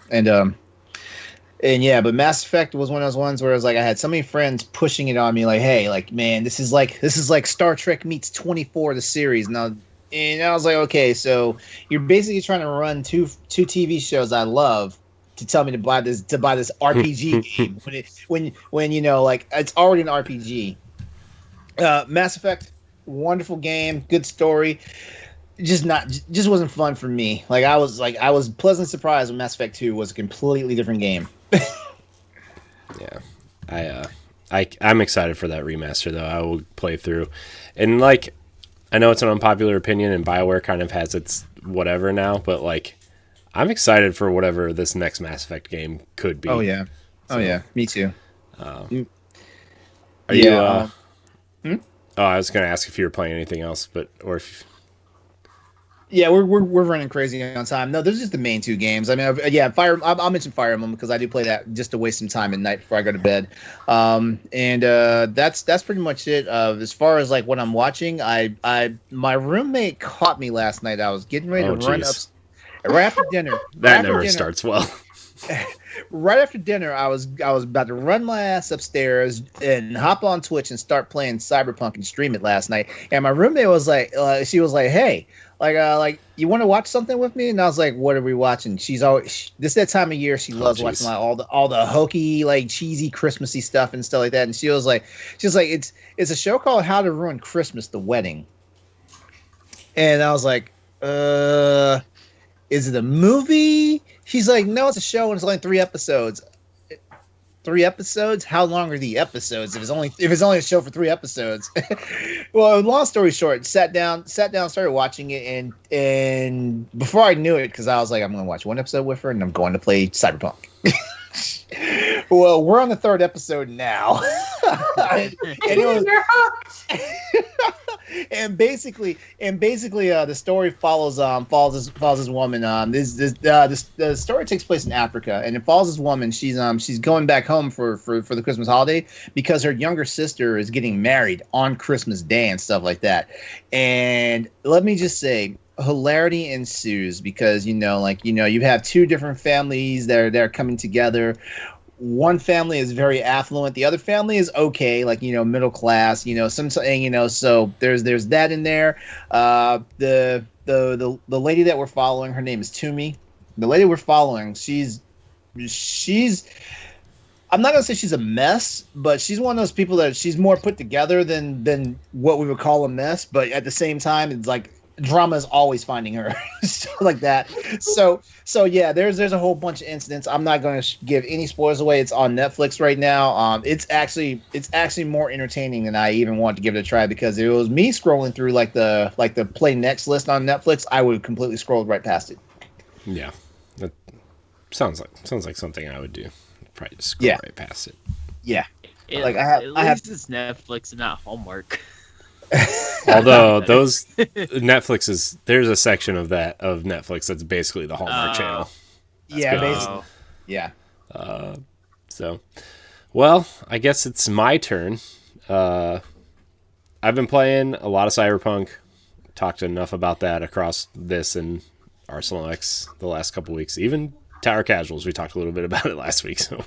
And yeah, but Mass Effect was one of those ones where I was like, I had so many friends pushing it on me, like, hey, like, man, this is like Star Trek meets 24 the series. And I was like, okay, so you're basically trying to run two TV shows I love to tell me to buy this RPG game when like it's already an RPG. Mass Effect, wonderful game, good story. Just wasn't fun for me. Like I was pleasantly surprised when Mass Effect 2 was a completely different game. Yeah, I'm excited for that remaster though. I will play through, and like I know it's an unpopular opinion, and BioWare kind of has its whatever now, but like I'm excited for whatever this next Mass Effect game could be. Oh yeah, me too. Are you? Oh, I was gonna ask if you were playing anything else, or if. Yeah, we're running crazy on time. No, those are just the main two games. I mean, yeah, I'll mention Fire Emblem because I do play that just to waste some time at night before I go to bed. And that's pretty much it. As far as like what I'm watching, my roommate caught me last night. I was getting ready to run up right after dinner. That never starts well. Right after dinner, I was about to run my ass upstairs and hop on Twitch and start playing Cyberpunk and stream it last night. And my roommate was like, she was like, "Hey, like you want to watch something with me?" And I was like, "What are we watching?" She's always this is that time of year she loves watching like all the hokey, like cheesy Christmassy stuff and stuff like that. And she was like, it's a show called How to Ruin Christmas: The Wedding. And I was like, is it a movie? She's like, no, it's a show and it's only 3 episodes. 3 episodes? How long are the episodes? If it's only a show for 3 episodes. Well, long story short, sat down, started watching it, and before I knew it, because I was like, I'm gonna watch 1 episode with her and I'm going to play Cyberpunk. Well, we're on the 3rd episode now. And You're hooked. And basically, the story follows this woman. The story takes place in Africa, and it follows this woman. She's going back home for the Christmas holiday because her younger sister is getting married on Christmas Day and stuff like that. And let me just say, hilarity ensues because you have 2 different families that are coming together. One family is very affluent. The other family is okay, like, middle class, so there's that in there. The lady that we're following, her name is Toomey. The lady we're following, she's I'm not going to say she's a mess, but she's one of those people that she's more put together than what we would call a mess. But at the same time, it's like drama is always finding her, stuff like that. So yeah, there's a whole bunch of incidents. I'm not going to give any spoilers away. It's on Netflix right now. It's actually more entertaining than I even wanted to give it a try, because if it was me scrolling through like the play next list on Netflix, I would have completely scrolled right past it. Yeah, that sounds like something I would do. Probably just scroll right past it. Yeah, at least it's Netflix and not Hallmark. Although those there's a section of Netflix that's basically the Hallmark channel. Yeah, basically. Yeah. So, well, I guess it's my turn. I've been playing a lot of Cyberpunk. Talked enough about that across this and Arsenal X the last couple weeks. Even Tower Casuals, we talked a little bit about it last week. So,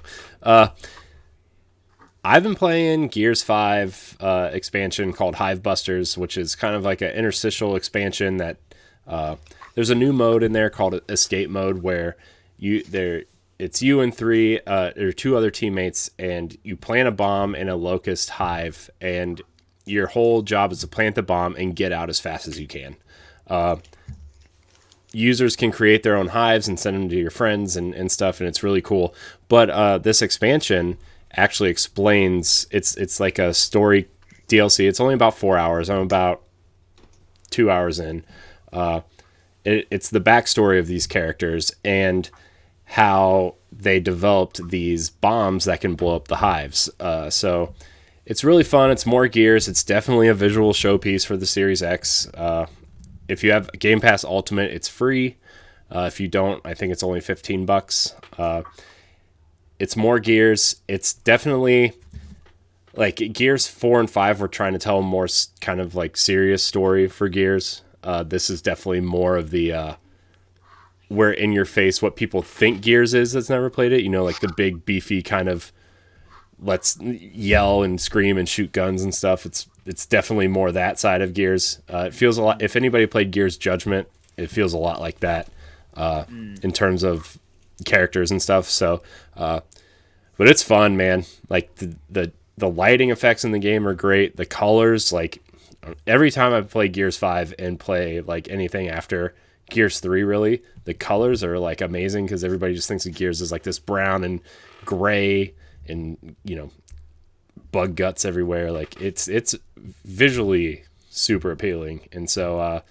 I've been playing Gears 5 expansion called Hivebusters, which is kind of like an interstitial expansion that there's a new mode in there called Escape Mode, where it's you and 2 other teammates, and you plant a bomb in a locust hive, and your whole job is to plant the bomb and get out as fast as you can. Users can create their own hives and send them to your friends and stuff, and it's really cool. But this expansion actually explains, it's like a story DLC. It's only about 4 hours. I'm about 2 hours in. It's the backstory of these characters and how they developed these bombs that can blow up the hives. So it's really fun. It's more Gears. It's definitely a visual showpiece for the Series X. If you have Game Pass Ultimate, it's free. If you don't, I think it's only $15. It's more Gears. It's definitely like Gears 4 and 5 were trying to tell a more kind of like serious story for Gears. This is definitely more of the where in your face what people think Gears is that's never played it. Like the big beefy kind of let's yell and scream and shoot guns and stuff. It's definitely more that side of Gears. It feels a lot. If anybody played Gears Judgment, it feels a lot like that in terms of characters and stuff. So, but it's fun, man. Like the lighting effects in the game are great. The colors, like every time I play Gears 5 and play like anything after Gears 3, really, the colors are like amazing because everybody just thinks of Gears as like this brown and gray and bug guts everywhere. Like it's visually super appealing. And so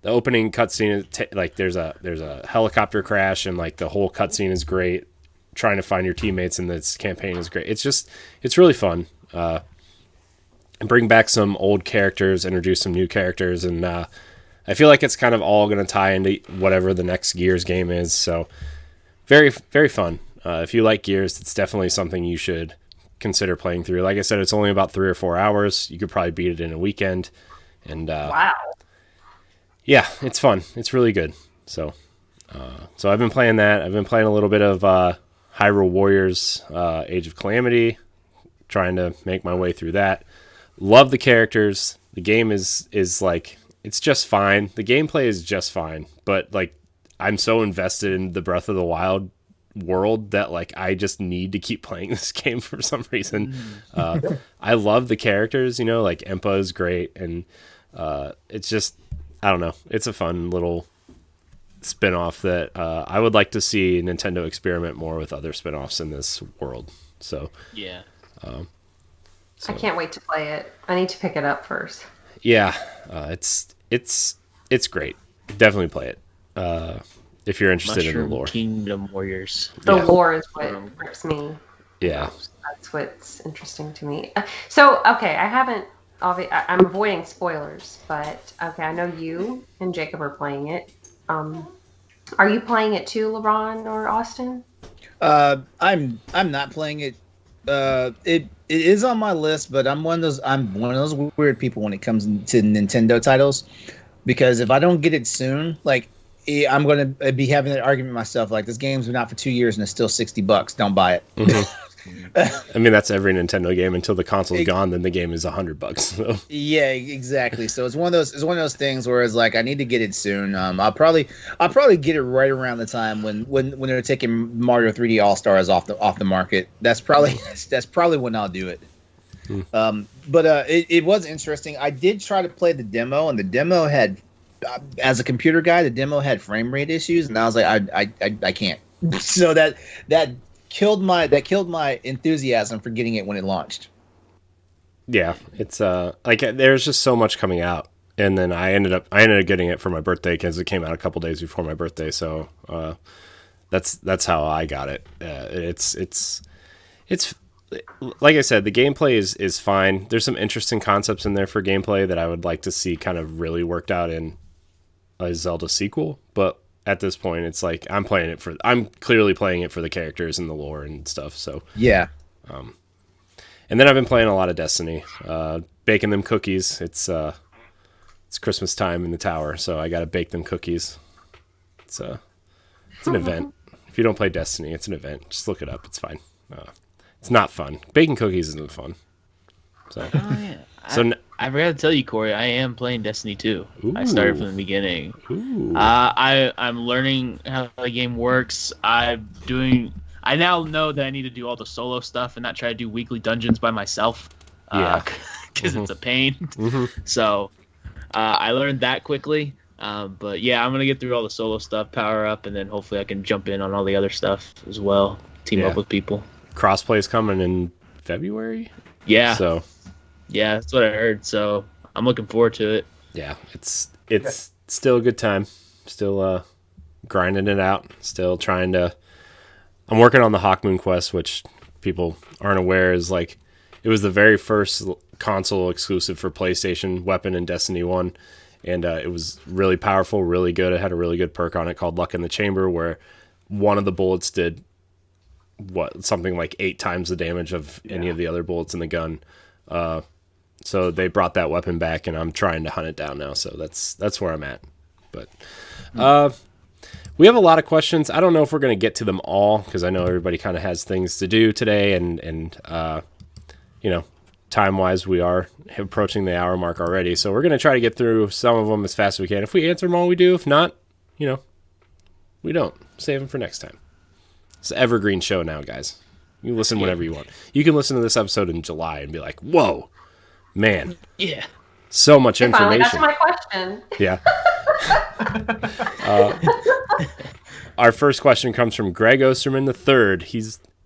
the opening cutscene, like there's a helicopter crash, and like the whole cutscene is great. Trying to find your teammates in this campaign is great. It's really fun. And bring back some old characters, introduce some new characters, and I feel like it's kind of all going to tie into whatever the next Gears game is. So very, very fun. If you like Gears, it's definitely something you should consider playing through. Like I said, it's only about 3 or 4 hours. You could probably beat it in a weekend. And Wow. yeah, it's fun. It's really good. So I've been playing that. I've been playing a little bit of Hyrule Warriors Age of Calamity, trying to make my way through that. Love the characters. The game is like, it's just fine. The gameplay is just fine. But like, I'm so invested in the Breath of the Wild world that like I just need to keep playing this game for some reason. I love the characters, like Impa is great, and it's just, I don't know, it's a fun little spin-off that I would like to see Nintendo experiment more with other spin-offs in this world. So yeah. I can't wait to play it. I need to pick it up first. Yeah, it's great. Definitely play it. If you're interested in the lore. Kingdom Warriors. The lore is what grips me. Yeah. That's what's interesting to me. So, okay, I'm avoiding spoilers, but okay, I know you and Jacob are playing it. Are you playing it too, LeRon or Austin? I'm not playing it. It is on my list, but I'm one of those weird people when it comes to Nintendo titles, because if I don't get it soon, like, I'm going to be having an argument myself. Like, this game's been out for 2 years and it's still $60. Don't buy it. Mm-hmm. I mean, that's every Nintendo game until the console's gone. Then the game is $100. So. Yeah, exactly. So it's one of those things where it's like, I need to get it soon. I'll probably get it right around the time when they're taking Mario 3D All Stars off the market. That's probably when I'll do it. But it was interesting. I did try to play the demo, and the demo had. As a computer guy, the demo had frame rate issues, and I was like, I can't. So that killed my enthusiasm for getting it when it launched. Yeah, it's like there's just so much coming out, and then I ended up getting it for my birthday because it came out a couple days before my birthday. So that's how I got it. It's like I said, the gameplay is fine. There's some interesting concepts in there for gameplay that I would like to see kind of really worked out in a Zelda sequel, but at this point it's like I'm clearly playing it for the characters and the lore and stuff. So yeah. And then I've been playing a lot of Destiny, baking them cookies. It's Christmas time in the tower, so I got to bake them cookies. It's an event. If you don't play Destiny, it's an event. Just look it up. It's fine. It's not fun. Baking cookies isn't fun. So, I forgot to tell you, Corey, I am playing Destiny 2. Ooh. I started from the beginning. Ooh. I'm learning how the game works. I now know that I need to do all the solo stuff and not try to do weekly dungeons by myself. Yeah. Because it's a pain. Mm-hmm. So I learned that quickly. But yeah, I'm going to get through all the solo stuff, power up, and then hopefully I can jump in on all the other stuff as well. Team up with people. Crossplay is coming in February. Yeah. So. Yeah, that's what I heard. So I'm looking forward to it. Yeah, it's still a good time. Still grinding it out. Still trying to. I'm working on the Hawkmoon quest, which people aren't aware is like it was the very first console exclusive for PlayStation weapon in Destiny 1, and it was really powerful, really good. It had a really good perk on it called Luck in the Chamber, where one of the bullets did something like 8 times the damage of any of the other bullets in the gun. So they brought that weapon back, and I'm trying to hunt it down now. So that's where I'm at. But we have a lot of questions. I don't know if we're going to get to them all because I know everybody kind of has things to do today, and time-wise, we are approaching the hour mark already. So we're going to try to get through some of them as fast as we can. If we answer them all, we do. If not, we don't. Save them for next time. It's an evergreen show now, guys. You can listen whenever you want. You can listen to this episode in July and be like, whoa, man. Yeah. So much information. That's my question. Yeah. Our first question comes from Greg Osterman III. He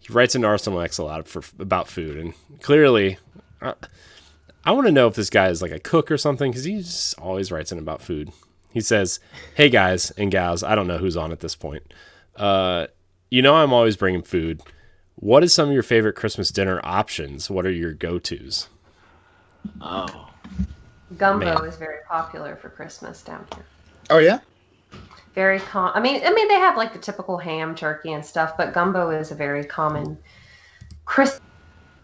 writes in Arsenal X a lot about food, and clearly, I want to know if this guy is like a cook or something because he just always writes in about food. He says, "Hey guys and gals, I don't know who's on at this point. I'm always bringing food. What is some of your favorite Christmas dinner options? What are your go-tos?" Oh, Gumbo Man. is very popular for Christmas down here. Oh yeah. Very I mean, they have like the typical ham, turkey, and stuff, but gumbo is a very common Christmas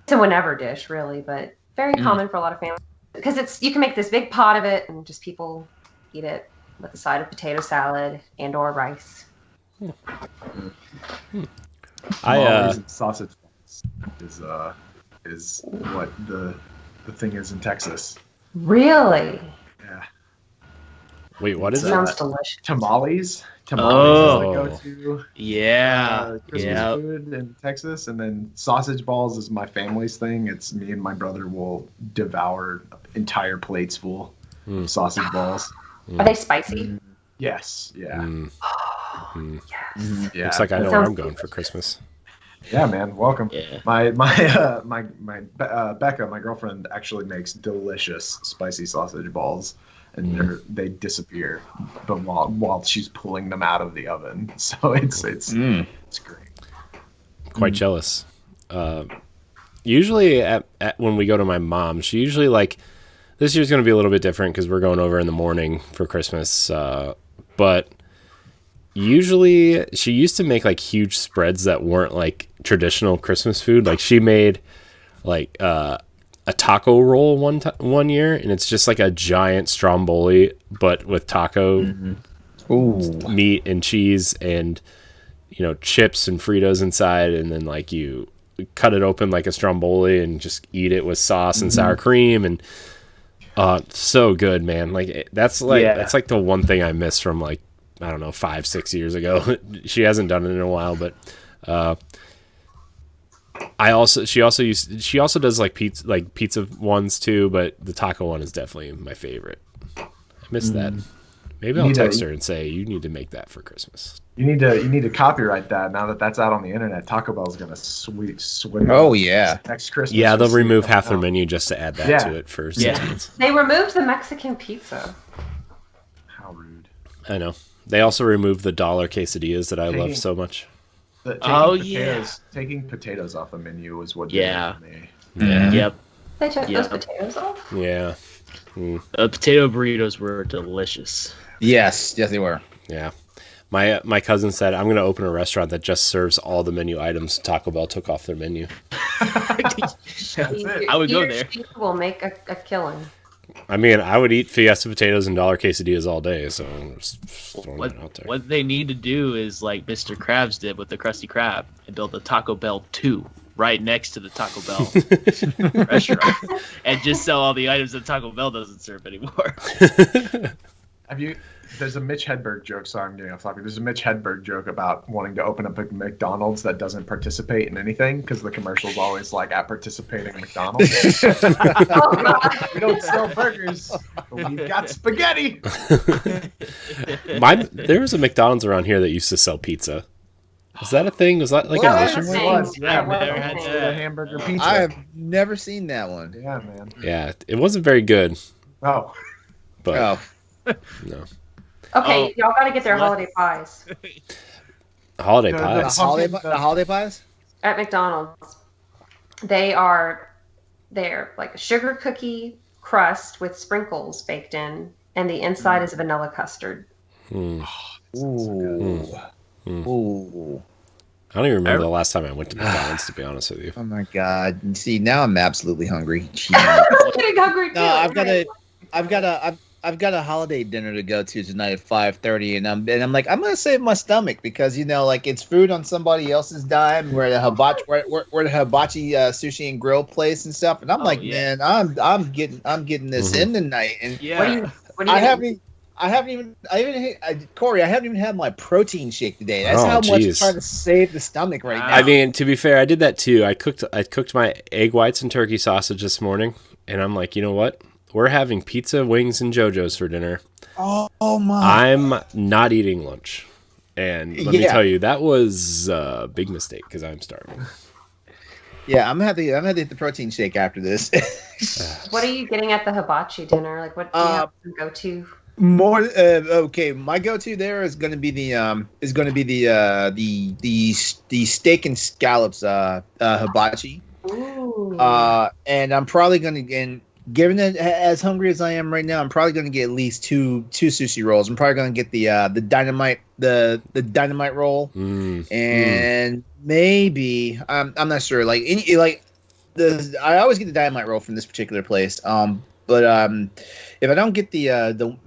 and whenever dish, really, but very common for a lot of families because you can make this big pot of it and just people eat it with a side of potato salad and/or rice. Tamales and sausage is what the thing is in Texas. Really? Yeah. Wait, what is it? Sounds delicious. Tamales. Oh. Is the go-to Christmas food in Texas, and then sausage balls is my family's thing. It's me and my brother will devour entire plates full of sausage balls. Are they spicy? Yes. Yeah. Yes. Yeah. Looks like I know where I'm going for Christmas. Yeah, man. Welcome. Yeah. My Becca, my girlfriend, actually makes delicious spicy sausage balls, and they disappear, but while she's pulling them out of the oven, so it's great. Quite jealous. Usually at when we go to my mom, she usually this year's going to be a little bit different because we're going over in the morning for Christmas. But usually she used to make huge spreads that weren't traditional Christmas food. Like she made a taco roll one year, and it's just a giant stromboli, but with taco meat and cheese and chips and Fritos inside, and then you cut it open like a stromboli and just eat it with sauce and sour cream, and so good, man. That's the one thing I miss from I don't know 5-6 years ago. She hasn't done it in a while, but she also does pizza ones too, but the taco one is definitely my favorite. I miss that. Maybe I'll text her and say you need to make that for Christmas. You need to copyright that now that that's out on the internet. Taco Bell's gonna swing. Oh yeah. Next Christmas. Yeah, they'll remove half their menu just to add that to it for 6 months. They removed the Mexican pizza. How rude. I know. They also removed the $1 quesadillas that I love so much. Taking potatoes off the menu was what did it for me. Yeah. Yep. They took those potatoes off? Yeah. Potato burritos were delicious. Yes, they were. Yeah. My cousin said, I'm going to open a restaurant that just serves all the menu items Taco Bell took off their menu. That's it. I would go there. Will make a killing. I mean, I would eat Fiesta potatoes and $1 quesadillas all day, so I'm just throwing it out there. What they need to do is like Mr. Krabs did with the Krusty Krab and build a Taco Bell 2 right next to the Taco Bell restaurant and just sell all the items that Taco Bell doesn't serve anymore. There's a Mitch Hedberg joke. Sorry, I'm getting off topic. There's a Mitch Hedberg joke about wanting to open up a McDonald's that doesn't participate in anything because the commercial's always at participating McDonald's. We don't sell burgers, but we've got spaghetti. There was a McDonald's around here that used to sell pizza. Was that a thing? Was that a nationwide? It was. Yeah, Yeah, never had had a hamburger pizza. I have never seen that one. Yeah, man. Yeah, it wasn't very good, Oh. but no. Okay, y'all got to get their holiday pies Holiday The pies. The holiday pies? at McDonald's. They're like a sugar cookie crust with sprinkles baked in, and the inside is vanilla custard. Ooh. Ooh. I don't even remember the last time I went to McDonald's, to be honest with you. Oh my god! See, now I'm absolutely hungry. I'm getting hungry too. No, I've got a holiday dinner to go to tonight at 5:30, and I'm like, I'm gonna save my stomach because it's food on somebody else's dime. We're at a hibachi, we're at a hibachi sushi and grill place and stuff, and I'm man, I'm getting this in tonight. And What do you Corey, I haven't even had my protein shake today. That's how much I'm trying to save the stomach right now. I mean, to be fair, I did that too. I cooked my egg whites and turkey sausage this morning, and I'm like, you know what? We're having pizza, wings, and JoJo's for dinner. Oh my! I'm not eating lunch, and let me tell you, that was a big mistake because I'm starving. Yeah, I'm gonna have to hit the protein shake after this. What are you getting at the hibachi dinner? Like, what do you have to go to? More okay. My go-to there is going to be the steak and scallops hibachi. Ooh. And I'm probably going to given that as hungry as I am right now, I'm probably going to get at least two sushi rolls. I'm probably going to get the dynamite dynamite roll, and maybe I'm not sure. Like I always get the dynamite roll from this particular place. But if I don't get the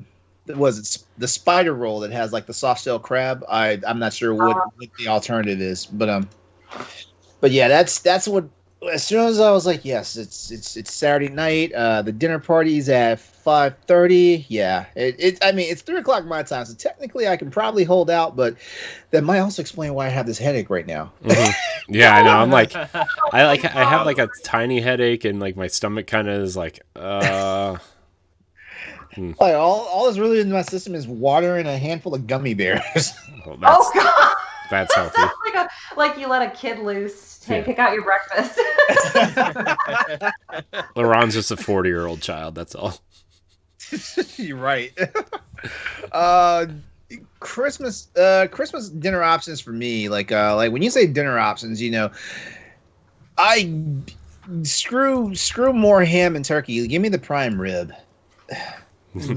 spider roll that has like the soft shell crab, I'm not sure what the alternative is. But yeah, that's what. As soon as I was like, yes, it's Saturday night. The dinner party's at 5:30. Yeah, I mean, it's 3:00 my time, so technically I can probably hold out. But that might also explain why I have this headache right now. Mm-hmm. Yeah, I know. I'm like, I have like a tiny headache, and like my stomach kind of is like, Like all that's really in my system is water and a handful of gummy bears. Well, Oh God! that's healthy. Sounds like you let a kid loose. Pick out your breakfast. LeRon's just a 40-year-old child. That's all. You're right. Christmas dinner options for me, like when you say dinner options, I screw more ham and turkey. Give me the prime rib.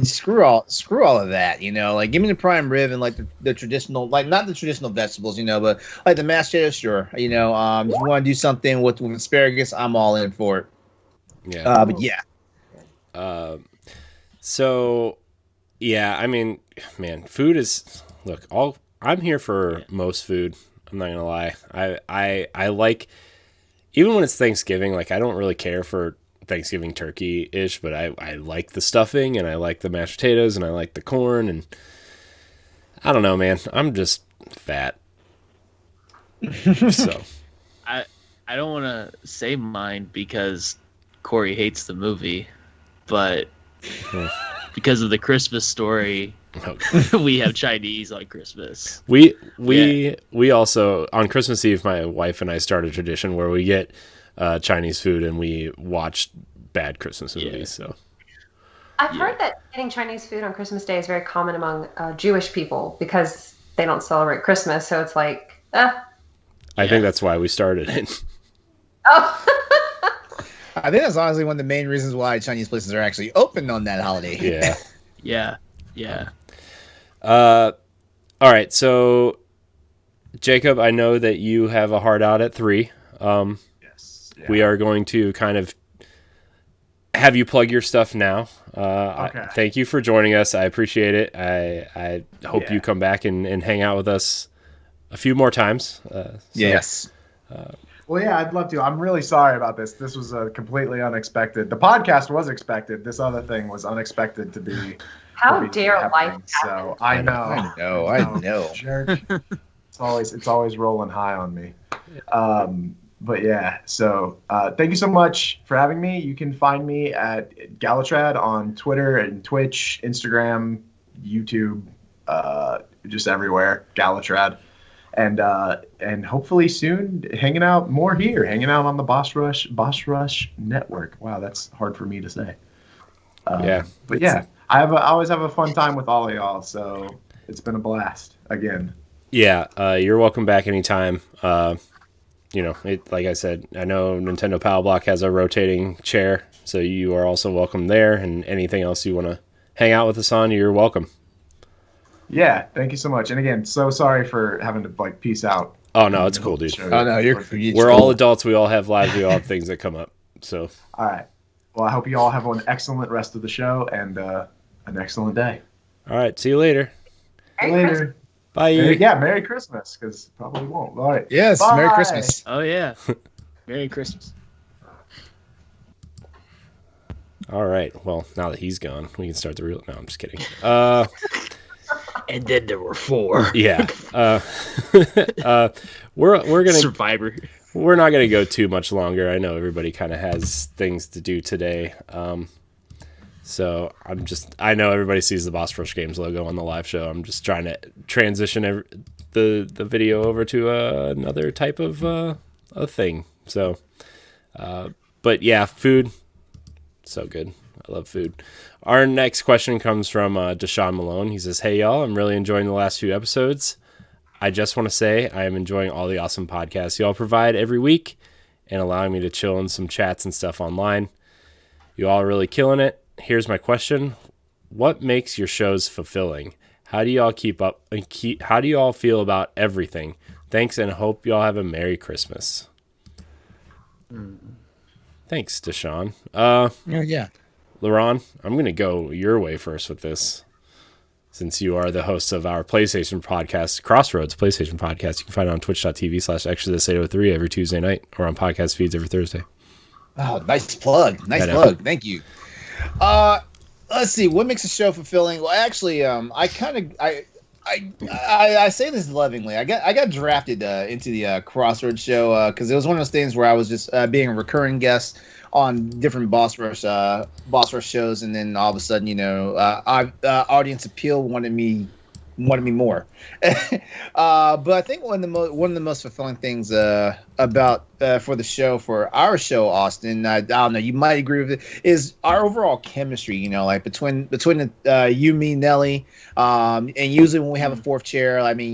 Screw all of that, like give me the prime rib and like the traditional, like not the traditional vegetables, but like the mashed potatoes, sure. If you want to do something with asparagus, I'm all in for it. Yeah. But yeah. So yeah, I mean, man, food is, look, I'm here for most food. I'm not gonna lie. I like, even when it's Thanksgiving, like I don't really care for Thanksgiving turkey-ish, but I like the stuffing, and I like the mashed potatoes, and I like the corn, and I don't know, man. I'm just fat. So I don't want to say mine because Corey hates the movie, but because of the Christmas Story, we have Chinese on Christmas. We also, on Christmas Eve, my wife and I start a tradition where we get Chinese food and we watch bad Christmas movies. So I've heard that getting Chinese food on Christmas Day is very common among Jewish people because they don't celebrate Christmas. So it's like, I think that's why we started it. Oh. I think that's honestly one of the main reasons why Chinese places are actually open on that holiday. Yeah. All right. So Jacob, I know that you have a hard out at 3. Yeah. We are going to kind of have you plug your stuff now. Okay. Thank you for joining us. I appreciate it. I hope you come back and hang out with us a few more times. Yes. Well, yeah, I'd love to. I'm really sorry about this. This was completely unexpected. The podcast was expected. This other thing was unexpected to be. How dare life happen? So I know. Jerk. It's always rolling high on me. But yeah, so thank you so much for having me. You can find me at Galatrad on Twitter and Twitch, Instagram, YouTube, just everywhere, Galatrad. And hopefully soon hanging out on the Boss Rush network. Wow, that's hard for me to say. But yeah, I always have a fun time with all of y'all, so it's been a blast again. Yeah, you're welcome back anytime. Like I said, I know Nintendo Power Block has a rotating chair, so you are also welcome there. And anything else you want to hang out with us on, you're welcome. Yeah, thank you so much. And again, so sorry for having to peace out. Oh no, it's cool, dude. Oh no, we're all adults. We all have lives. We all have things that come up. So all right. Well, I hope you all have an excellent rest of the show and an excellent day. All right. See you later. Later. Bye. Yeah, Merry Christmas, because probably won't. All right. Yes, Bye. Merry Christmas. Oh, yeah. Merry Christmas. All right. Well, now that he's gone, we can start the real... No, I'm just kidding. And then there were 4. Yeah. We're gonna... Survivor. We're not going to go too much longer. I know everybody kind of has things to do today. So I know everybody sees the Boss Rush Games logo on the live show. I'm just trying to transition the video over to another type of a thing. So, but yeah, food, so good. I love food. Our next question comes from Deshaun Malone. He says, "Hey y'all, I'm really enjoying the last few episodes. I just want to say I am enjoying all the awesome podcasts y'all provide every week and allowing me to chill in some chats and stuff online. You all are really killing it. Here's my question. What makes your shows fulfilling? How do y'all keep up and how do you all feel about everything? Thanks, and hope y'all have a Merry Christmas. Thanks, Deshaun. Yeah. LeRon, I'm going to go your way first with this. Since you are the host of our PlayStation podcast, Crossroads PlayStation podcast, you can find it on twitch.tv/Exodus803 every Tuesday night, or on podcast feeds every Thursday. Oh, nice plug. Nice plug. Thank you. Let's see. What makes a show fulfilling? Well, actually, I say this lovingly. I got drafted into the Crossroads show because it was one of those things where I was just being a recurring guest on different Boss Rush shows, and then all of a sudden, audience appeal wanted me more. But I think one of the most fulfilling things about for the show, for our show, Austin, I don't know, you might agree with it, is our overall chemistry. Like between you, me, Nelly, and usually when we have a fourth chair, I mean,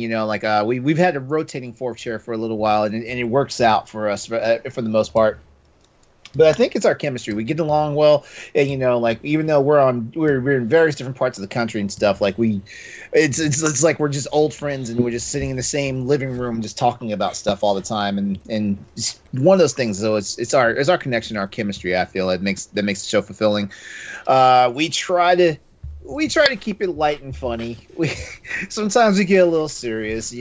we've had a rotating fourth chair for a little while, and it works out for us for the most part. But I think it's our chemistry. We get along well, and even though we're in various different parts of the country and stuff, it's like we're just old friends, and we're just sitting in the same living room, just talking about stuff all the time, and it's one of those things. So it's our connection, our chemistry. I feel that makes the show fulfilling. We try to keep it light and funny. Sometimes we get a little serious,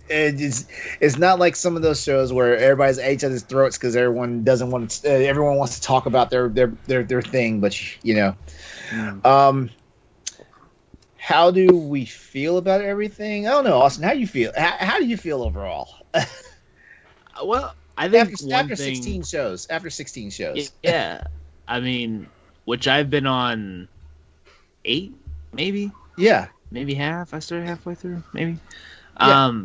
It's not like some of those shows where everybody's at each other's throats because everyone doesn't want to. Everyone wants to talk about their thing, but how do we feel about everything? I don't know, Austin. How do you feel? How do you feel overall? Well, I think after 16 shows. Yeah, I mean, which I've been on 8, maybe. Yeah, maybe half. I started halfway through, maybe. Yeah.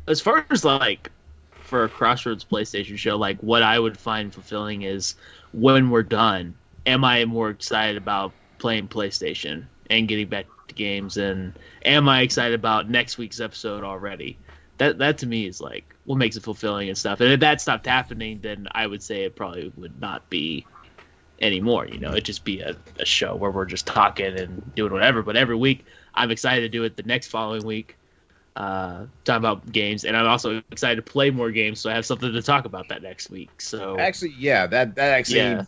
As far as for a Crossroads PlayStation show, what I would find fulfilling is when we're done, am I more excited about playing PlayStation and getting back to games, and am I excited about next week's episode already? That to me is what makes it fulfilling and stuff. And if that stopped happening, then I would say it probably would not be anymore. It'd just be a show where we're just talking and doing whatever. But every week, I'm excited to do it the next following week. Talking about games, and I'm also excited to play more games, so I have something to talk about that next week. So actually, yeah, that actually,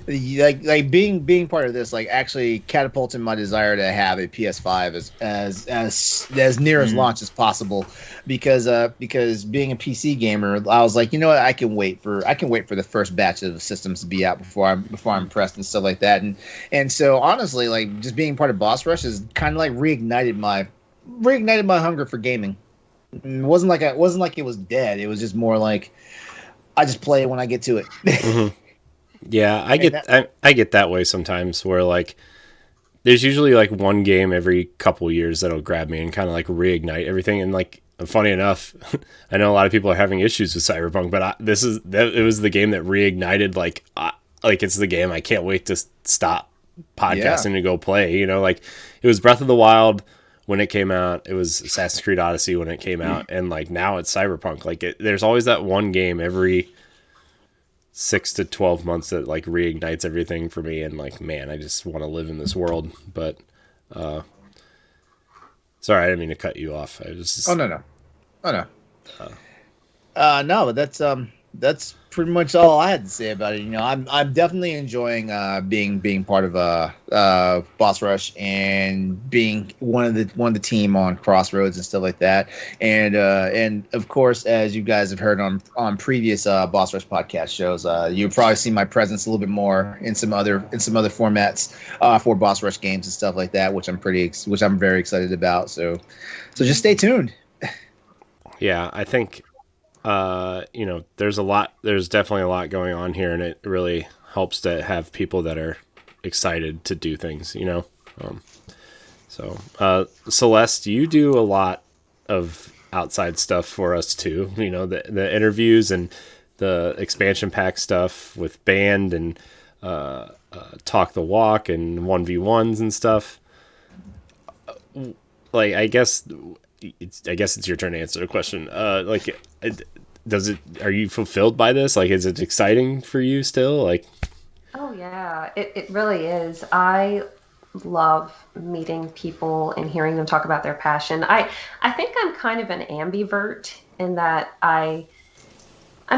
yeah. Being part of this, actually catapulted my desire to have a PS5 as near as launch as possible, because being a PC gamer, I was like, I can wait for the first batch of systems to be out before I'm pressed and stuff like that, and so honestly, just being part of Boss Rush has kind of reignited my hunger for gaming. It wasn't like it was dead. It was just more like I just play it when I get to it. Mm-hmm. Yeah, I get that way sometimes, where there's usually one game every couple years that'll grab me and kind of reignite everything. And funny enough, I know a lot of people are having issues with Cyberpunk, but it was the game that reignited. It's the game I can't wait to stop podcasting to go play. It was Breath of the Wild when it came out, it was Assassin's Creed Odyssey when it came out, and now it's Cyberpunk. There's always that one game every 6 to 12 months that reignites everything for me, and man, I just want to live in this world. But sorry, I didn't mean to cut you off. I was just... Oh no. No, but that's pretty much all I had to say about it. I'm definitely enjoying being part of Boss Rush and being one of the team on Crossroads and stuff like that. And of course, as you guys have heard on previous Boss Rush podcast shows, you've probably seen my presence a little bit more in some other formats for Boss Rush games and stuff like that, which I'm very excited about. So just stay tuned. Yeah, I think. There's definitely a lot going on here, and it really helps to have people that are excited to do things, Celeste, you do a lot of outside stuff for us too, the interviews and the expansion pack stuff with Band and Talk the Walk and 1v1s and stuff. I guess it's your turn to answer the question. Are you fulfilled by this? Is it exciting for you still? yeah, it really is. I love meeting people and hearing them talk about their passion. I think I'm kind of an ambivert in that I'm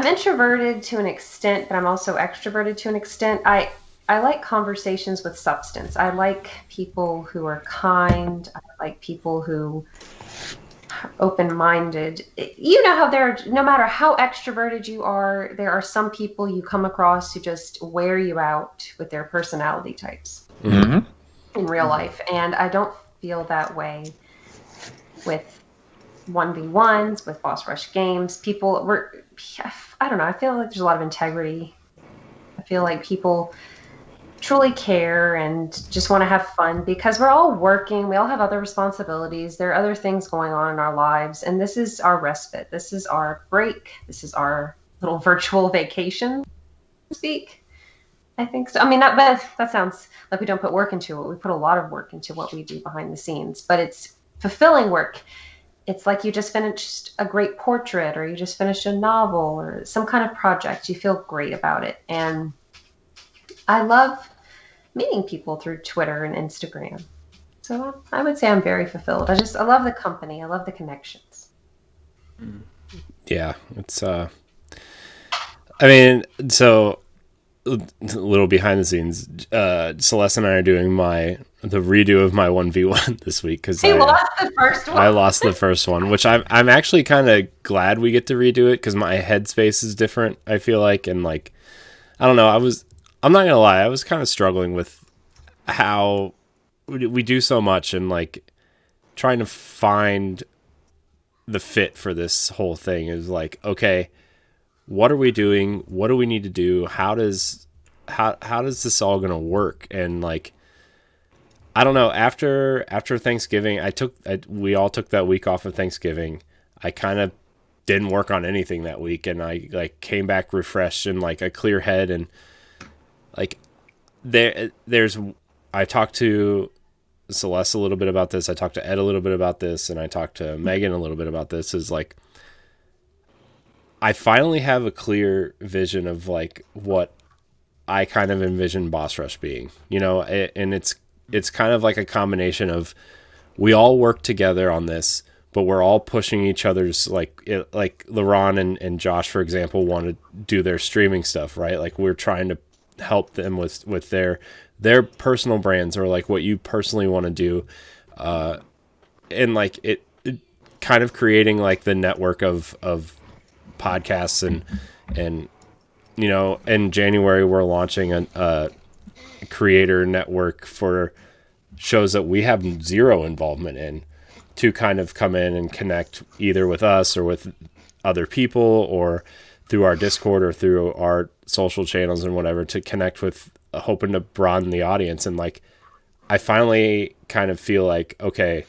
introverted to an extent, but I'm also extroverted to an extent. I like conversations with substance. I like people who are kind. I like people who are open-minded. You know how no matter how extroverted you are, there are some people you come across who just wear you out with their personality types Mm-hmm. in real life. And I don't feel that way with 1v1s, with Boss Rush games. I don't know, I feel like there's a lot of integrity. I feel like people truly care and just want to have fun because we're all working. We all have other responsibilities. There are other things going on in our lives. And this is our respite. This is our break. This is our little virtual vacation, to speak. I think so. I mean, that sounds like we don't put work into it. We put a lot of work into what we do behind the scenes, but it's fulfilling work. It's like you just finished a great portrait or you just finished a novel or some kind of project. You feel great about it. And I love meeting people through Twitter and Instagram. So I would say I'm very fulfilled. I love the company. I love the connections. Yeah, it's I mean, so a little behind the scenes, Celeste and I are doing the redo of my 1v1 this week because I lost the first one. I lost the first one, which I'm actually kind of glad we get to redo it because my headspace is different, I feel like, and like I don't know, I'm not gonna lie, I was kind of struggling with how we do so much and like trying to find the fit for this whole thing is like, okay, what are we doing? What do we need to do? How does this all gonna work? And like, I don't know. After Thanksgiving, we all took that week off of Thanksgiving. I kind of didn't work on anything that week, and I like came back refreshed and like a clear head. And like, I talked to Celeste a little bit about this. I talked to Ed a little bit about this, and I talked to Megan a little bit about this. Is like, I finally have a clear vision of like what I kind of envision Boss Rush being, you know, and it's kind of like a combination of we all work together on this, but we're all pushing each other's like LeRon and Josh, for example, want to do their streaming stuff, right? Like we're trying to help them with their personal brands or like what you personally want to do. And like it kind of creating like the network of podcasts and, you know, in January, we're launching a creator network for shows that we have zero involvement in to kind of come in and connect either with us or with other people or through our Discord or through our social channels and whatever to connect with, hoping to broaden the audience. And like, I finally kind of feel like, okay,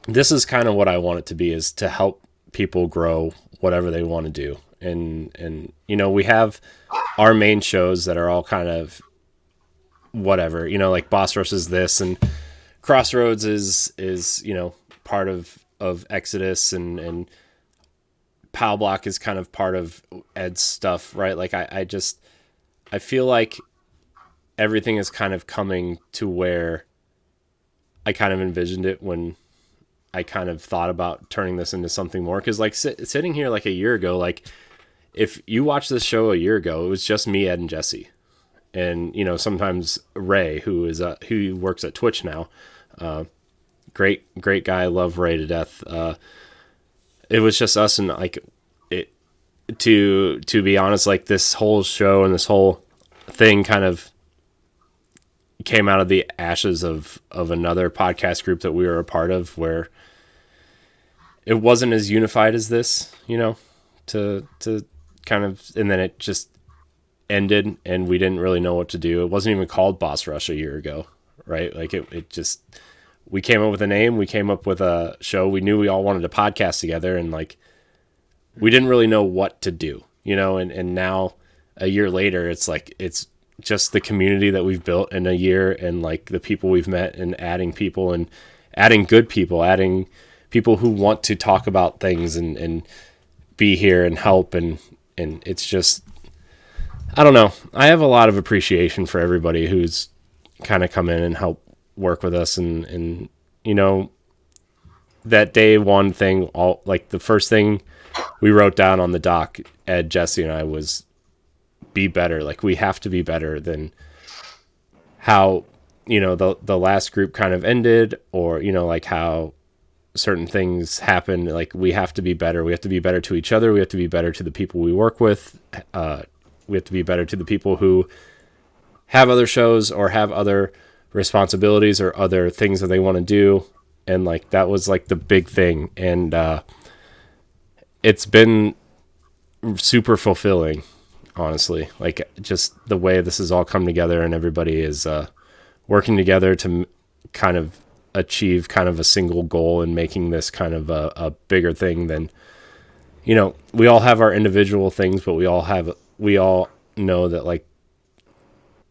this is kind of what I want it to be, is to help people grow whatever they want to do. And you know, we have our main shows that are all kind of whatever, you know, like Boss Rush is this, and Crossroads is you know, part of Exodus, and Pal Block is kind of part of Ed's stuff, right? Like I feel like everything is kind of coming to where I kind of envisioned it when I kind of thought about turning this into something more. Because like sitting here like a year ago, like if you watched this show a year ago, it was just me, Ed, and Jesse, and you know, sometimes Ray, who works at Twitch now. Great guy, love Ray to death. It was just us, and like it. To be honest, like this whole show and this whole thing kind of came out of the ashes of another podcast group that we were a part of, where it wasn't as unified as this, you know, to kind of, and then it just ended and we didn't really know what to do. It wasn't even called Boss Rush a year ago, right? Like it just, we came up with a name, we came up with a show, we knew we all wanted to podcast together, and like, we didn't really know what to do, you know, and now a year later, it's like, it's just the community that we've built in a year, and like the people we've met, and adding people, and adding good people, adding people who want to talk about things and be here and help. And it's just, I don't know. I have a lot of appreciation for everybody who's kind of come in and help work with us, and you know, that day one thing, all like the first thing we wrote down on the doc, Ed, Jesse, and I, was be better. Like, we have to be better than how, you know, the last group kind of ended, or, you know, like how certain things happen. Like, we have to be better. We have to be better to each other. We have to be better to the people we work with. We have to be better to the people who have other shows or have other responsibilities or other things that they want to do. And like, that was like the big thing. And it's been super fulfilling, honestly. Like, just the way this has all come together, and everybody is working together to kind of achieve kind of a single goal, and making this kind of a bigger thing than, you know, we all have our individual things, but we all know that, like,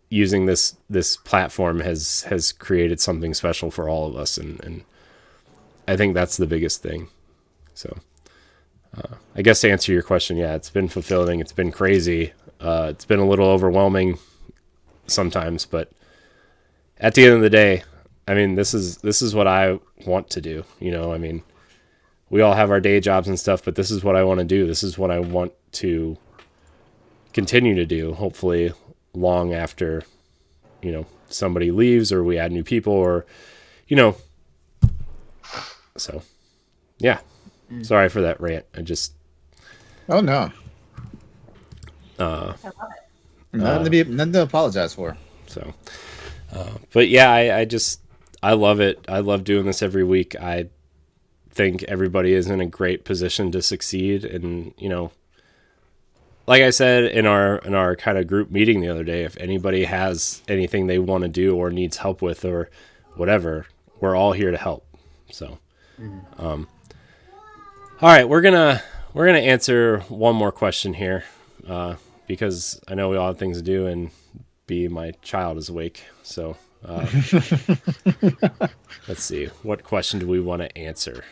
using this platform has created something special for all of us, and I think that's the biggest thing. So I guess to answer your question, yeah, it's been fulfilling. It's been crazy. It's been a little overwhelming sometimes, but at the end of the day, I mean, this is what I want to do. You know, I mean, we all have our day jobs and stuff, but this is what I want to do. This is what I want to continue to do, hopefully long after, you know, somebody leaves or we add new people, or, you know, so yeah. Sorry for that rant. Oh no. I love it. Nothing to apologize for. So, but yeah, I love it. I love doing this every week. I think everybody is in a great position to succeed. And, you know, like I said in our kind of group meeting the other day, if anybody has anything they want to do or needs help with or whatever, we're all here to help. So, all right, we're gonna answer one more question here, because I know we all have things to do, and my child is awake. So let's see, what question do we want to answer?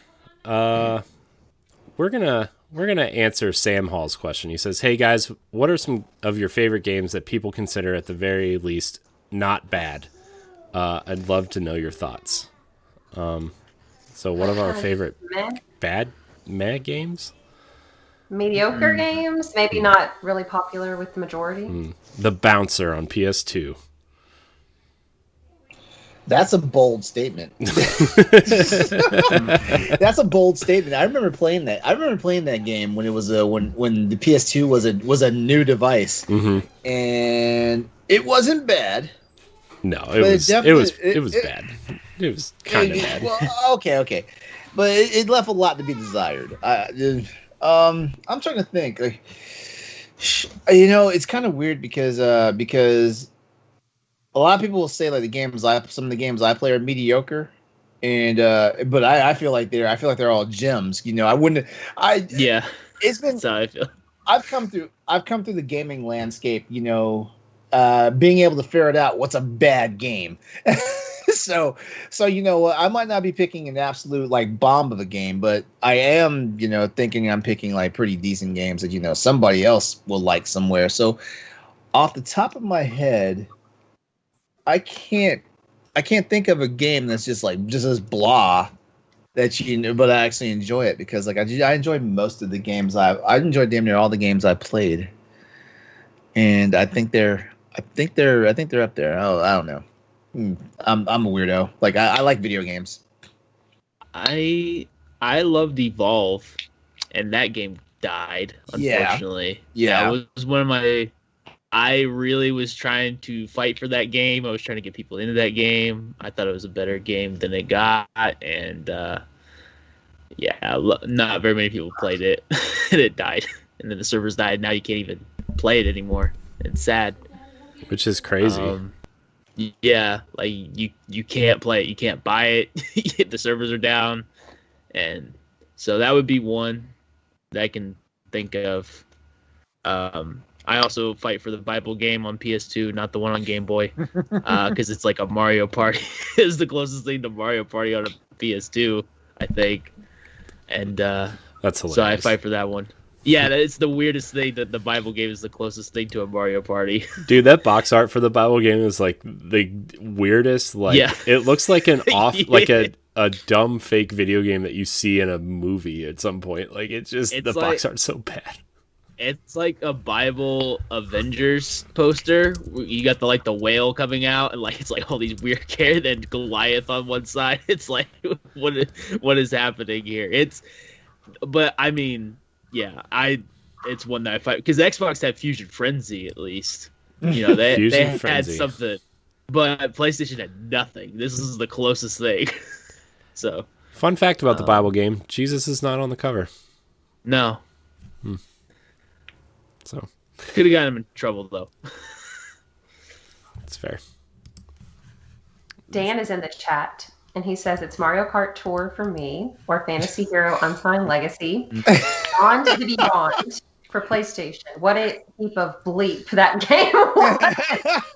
We're gonna answer Sam Hall's question. He says, "Hey guys, what are some of your favorite games that people consider at the very least not bad? I'd love to know your thoughts." So what are our favorite meh games? Mediocre games, maybe not really popular with the majority. The Bouncer on PS2. That's a bold statement. That's a bold statement. I remember playing that. Game when it was when the PS2 was a new device, and it wasn't bad. No, it was bad. It was kind of bad. Well, okay, but it left a lot to be desired. I'm trying to think. Like, you know, it's kind of weird because a lot of people will say like some of the games I play are mediocre, and but I feel like they're all gems. You know, yeah. It's been. That's how I feel. I've come through the gaming landscape. You know, being able to ferret out what's a bad game. So you know, I might not be picking an absolute like bomb of a game, but I am, you know, thinking I'm picking like pretty decent games that, you know, somebody else will like somewhere. So off the top of my head, I can't think of a game that's just as blah that, you know, but I actually enjoy it because like I enjoy most of the games I enjoyed damn near all the games I played, and I think they're up there. I don't know. I'm a weirdo. Like I like video games. I loved Evolve, and that game died, unfortunately. Yeah. It was one of my. I really was trying to fight for that game. I was trying to get people into that game. I thought it was a better game than it got, and not very many people played it, and it died. And then the servers died. Now you can't even play it anymore. It's sad. Which is crazy. Yeah, like you can't play it. You can't buy it. The servers are down, and so that would be one that I can think of. I also fight for the Bible game on PS2, not the one on Game Boy, because it's like a Mario Party. It's the closest thing to Mario Party on a PS2, I think. And that's hilarious. So I fight for that one. Yeah, it's the weirdest thing that the Bible game is the closest thing to a Mario Party. Dude, that box art for the Bible game is like the weirdest. Like, Yeah. it looks like an off, Yeah. like a dumb fake video game that you see in a movie at some point. Like, it's the like, box art's so bad. It's like a Bible Avengers poster. You got the whale coming out, and it's like all these weird characters, and Goliath on one side. It's like, what is happening here? But I mean, yeah, it's one that I fight because the Xbox had Fusion Frenzy at least. You know, they had Frenzy. something, but PlayStation had nothing. This is the closest thing. So, Fun fact about the Bible game: Jesus is not on the cover. no. So Could have gotten him in trouble though. it's fair. Dan is in the chat, and he says it's Mario Kart Tour for me, or Fantasy Hero Unsigned Legacy. On to the Beyond for PlayStation. What a heap of bleep that game was.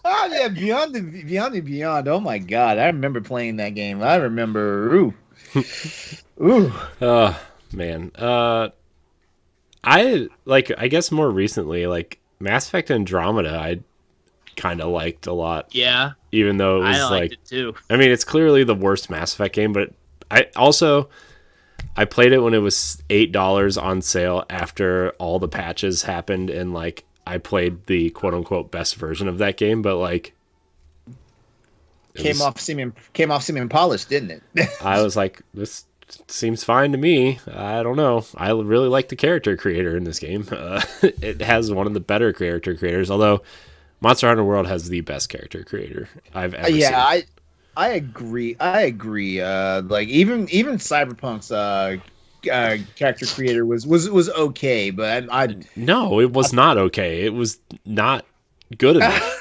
Oh yeah, Beyond the Beyond. Oh my god, I remember playing that game. I remember. Ooh. Oh man. I guess more recently, like Mass Effect Andromeda, I kind of liked a lot. Yeah, Even though it was I liked it too. I mean, it's clearly the worst Mass Effect game, but I played it when it was $8 on sale after all the patches happened, and like I played the quote unquote best version of that game, but like Came off seeming polished, didn't it? I was like, this seems fine to me. I don't know. I really like the character creator in this game. It has one of the better character creators, although Monster Hunter World has the best character creator I've ever seen. I agree. Like even Cyberpunk's character creator was okay, but No, it was not okay. It was not good enough.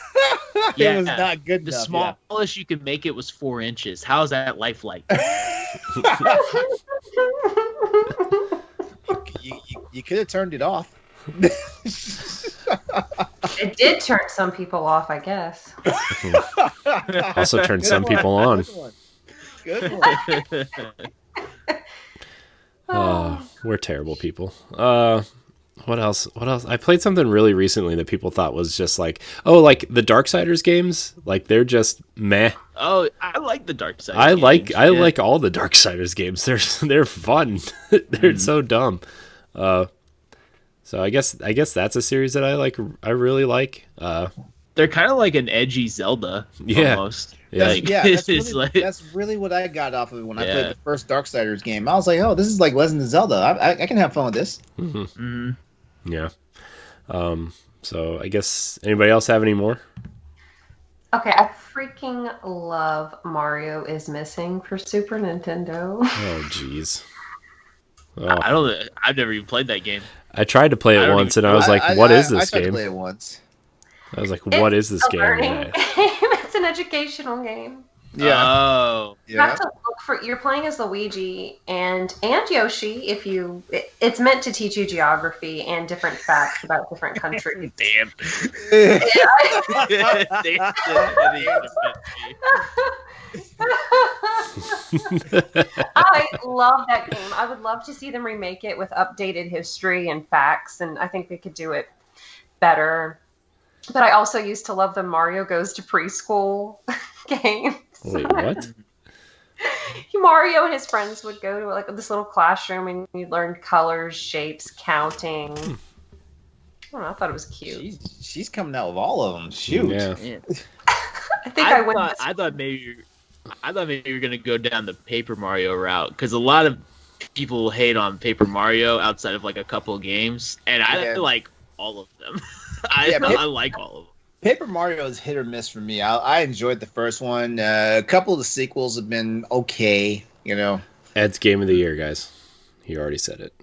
it was not good The enough. smallest you could make it was 4 inches. How's that lifelike? You could have turned it off. It did turn some people off, I guess. Also turned some people on. Good one. We're terrible people. What else? I played something really recently that people thought was just like, oh, like the Darksiders games. Like they're just meh. Oh, I like the Darksiders. I like all the Darksiders games. They're fun. They're so dumb. So I guess that's a series that I like. I really like. They're kind of like an edgy Zelda. Yeah. Almost. Yeah. That's really what I got off of it when I played the first Darksiders game. I was like, oh, this is like Legend of Zelda. I can have fun with this. Mm-hmm. Mm-hmm. Yeah. So I guess anybody else have any more? Okay, I freaking love Mario is Missing for Super Nintendo. Oh, jeez. Oh. I've never even played that game. I tried to play it once, and I was like, "What is this I tried game?" to play it once. I was like, "What is this It's a game?" learning And game. It's an educational game. Yeah. Oh. You have to look for. You're playing as Luigi and Yoshi. It's meant to teach you geography and different facts about different countries. Damn. I love that game. I would love to see them remake it with updated history and facts, and I think they could do it better. But I also used to love the Mario Goes to Preschool games. Wait, what? Mario and his friends would go to like this little classroom and you learned colors, shapes, counting. I don't know, I thought it was cute. She's coming out with all of them. Shoot. Yeah. I think I went. I thought maybe you were gonna go down the Paper Mario route because a lot of people hate on Paper Mario outside of like a couple of games, and I like all of them. I like all of them. Paper Mario is hit or miss for me. I enjoyed the first one. A couple of the sequels have been okay, you know. Ed's game of the year, guys. He already said it.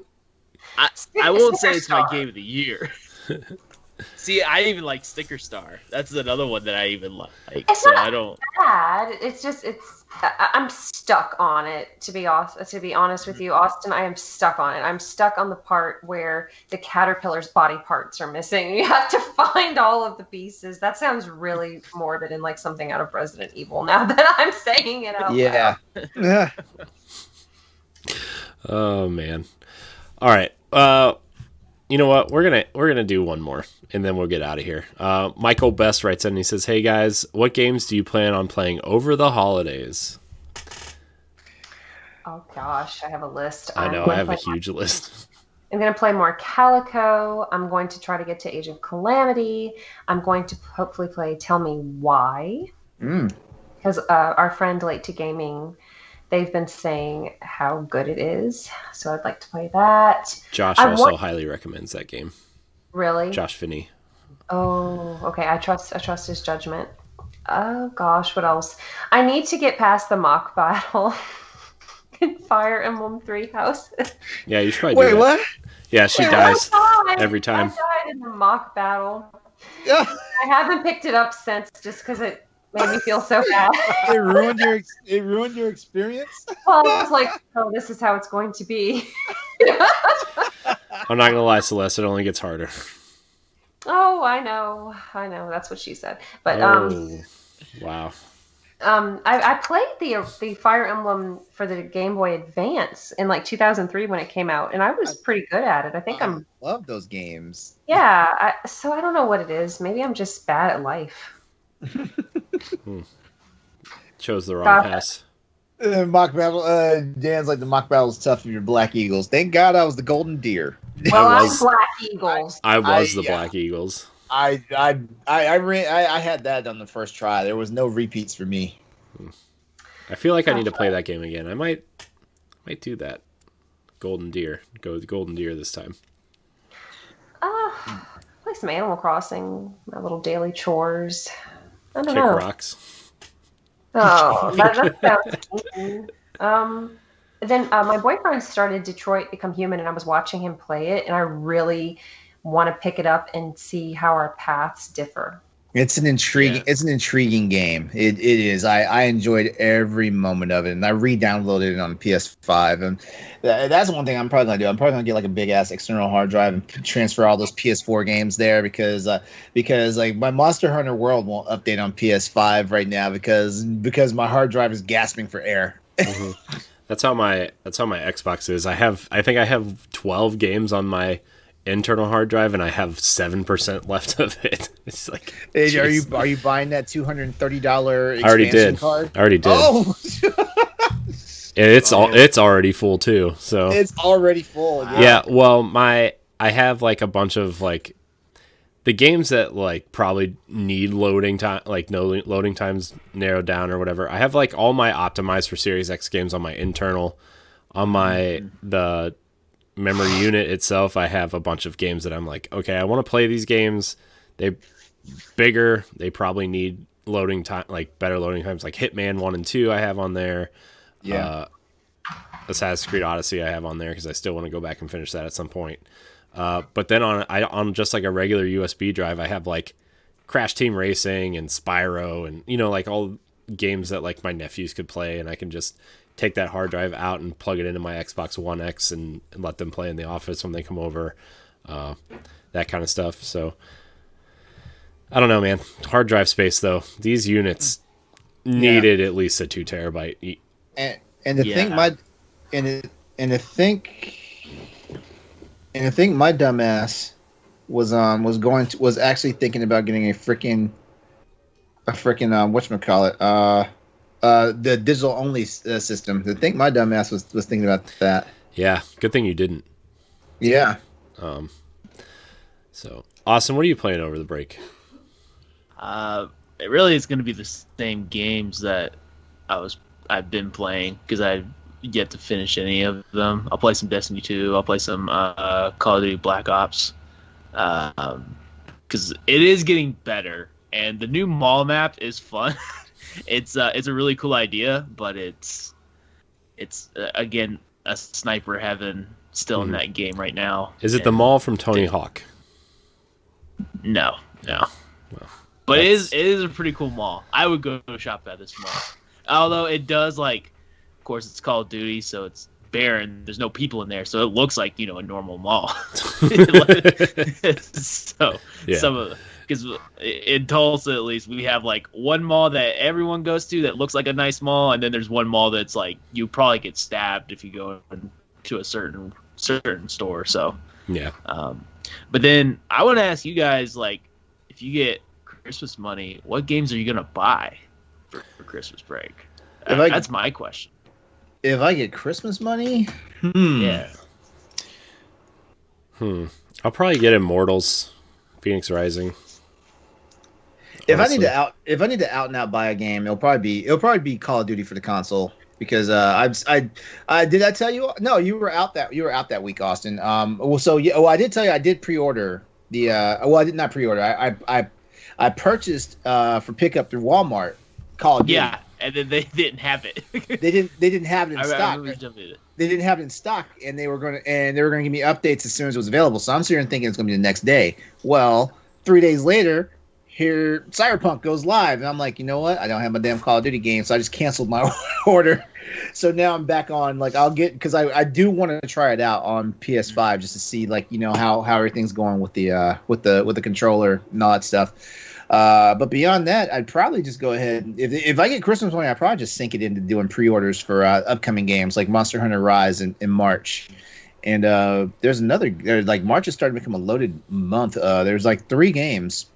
I won't say it's my game of the year. See, I even like Sticker Star. That's another one that I even like. It's so not I don't. bad. It's just I'm stuck on it. To be honest with you, Austin, I am stuck on it. I'm stuck on the part where the caterpillar's body parts are missing. You have to find all of the pieces. That sounds really morbid and like something out of Resident Evil. Now that I'm saying it out loud. Yeah. Oh man. All right. You know what? We're gonna do one more, and then we'll get out of here. Michael Best writes in and he says, "Hey guys, what games do you plan on playing over the holidays?" Oh gosh, I have a list. I know, I have a huge list. I'm going to play more Calico. I'm going to try to get to Age of Calamity. I'm going to hopefully play Tell Me Why. Because our friend Late to Gaming, they've been saying how good it is. So I'd like to play that. Josh also highly recommends that game. Really? Josh Finney. Oh, okay. I trust his judgment. Oh gosh, what else? I need to get past the mock battle in Fire Emblem Three Houses. Yeah, you should probably Wait, do that. what? Yeah, she dies every time. I died in the mock battle. Yeah. I haven't picked it up since, just because it made me feel so bad. It ruined your experience. Well, I was like, oh, this is how it's going to be. I'm not gonna lie, Celeste. It only gets harder. Oh, I know. That's what she said. But wow. I played the Fire Emblem for the Game Boy Advance in like 2003 when it came out, and I was pretty good at it. I love those games. Yeah. So I don't know what it is. Maybe I'm just bad at life. Chose the wrong pass. Mock battle. Dan's like, the mock battle is tough if you're Black Eagles. Thank God I was the Golden Deer. Well, I'm Black Eagles. I was the Black Eagles. I had that on the first try. There was no repeats for me. I feel like I need to play that game again. I might do that. Golden Deer. Go with Golden Deer this time. Play some Animal Crossing. My little daily chores. I don't know. Kick rocks. Oh, that sounds cool. Then my boyfriend started Detroit Become Human, and I was watching him play it, and I really want to pick it up and see how our paths differ. It's an intriguing game. It is. I enjoyed every moment of it, and I re-downloaded it on PS5. And that's one thing I'm probably gonna do. I'm probably gonna get like a big ass external hard drive and transfer all those PS4 games there because like my Monster Hunter World won't update on PS5 right now because my hard drive is gasping for air. Mm-hmm. That's how my Xbox is. I think I have 12 games on my internal hard drive, and I have 7% left of it. It's like, hey, are you buying that $230 expansion card? I already did. Oh, it's already full too. So it's already full. Yeah. Well, I have like a bunch of like the games that like probably need loading time, like no loading times narrowed down or whatever. I have like all my optimized for Series X games on my internal, on the memory unit itself. I have a bunch of games that I'm like, okay, I want to play these games. They probably need loading time, like better loading times, like Hitman 1 and 2 I have on there. Yeah. Assassin's Creed Odyssey I have on there because I still want to go back and finish that at some point. But then on just like a regular USB drive, I have like Crash Team Racing and Spyro and, like all games that like my nephews could play, and I can just take that hard drive out and plug it into my Xbox One X and let them play in the office when they come over, that kind of stuff. So I don't know, man. Hard drive space though. These units needed at least a 2 terabyte. And the thing my dumbass was actually thinking about getting a freaking whatchamacallit, the digital only system. I think my dumbass was thinking about that. Yeah, good thing you didn't. Yeah. So Austin, what are you playing over the break? It really is going to be the same games that I've been playing because I've yet to finish any of them. I'll play some Destiny 2. I'll play some Call of Duty Black Ops because it is getting better, and the new mall map is fun. It's a really cool idea, but it's again a sniper heaven still in that game right now. Is it the mall from Tony Hawk? No. Well, but it is a pretty cool mall. I would go shop at this mall. Although it does, like, of course it's Call of Duty, so it's barren. There's no people in there, so it looks like, a normal mall. So yeah. Because in Tulsa, at least, we have like one mall that everyone goes to that looks like a nice mall, and then there's one mall that's like you probably get stabbed if you go to a certain store. So yeah. But then I want to ask you guys, like, if you get Christmas money, what games are you gonna buy for Christmas break? That's my question. If I get Christmas money, Yeah. I'll probably get Immortals, Phoenix Rising. If I need to out and out buy a game, it'll probably be Call of Duty for the console because did I tell you? No, you were out that week, Austin. I did tell you I did pre-order the. I did not pre-order. I purchased for pickup through Walmart Call of Duty. Yeah, and then they didn't have it. They didn't have it in stock. They didn't have it in stock, and they were gonna give me updates as soon as it was available. So I'm sitting here thinking it's gonna be the next day. Well, 3 days later, here Cyberpunk goes live, and I'm like, you know what? I don't have my damn Call of Duty game, so I just canceled my order. So now I'm back on. Like, I'll get because I do want to try it out on PS5 just to see how everything's going with the controller and all that stuff. But beyond that, I'd probably just go ahead. If I get Christmas money, I'd probably just sink it into doing pre-orders for upcoming games like Monster Hunter Rise in March. And there's another March is starting to become a loaded month. There's 3 games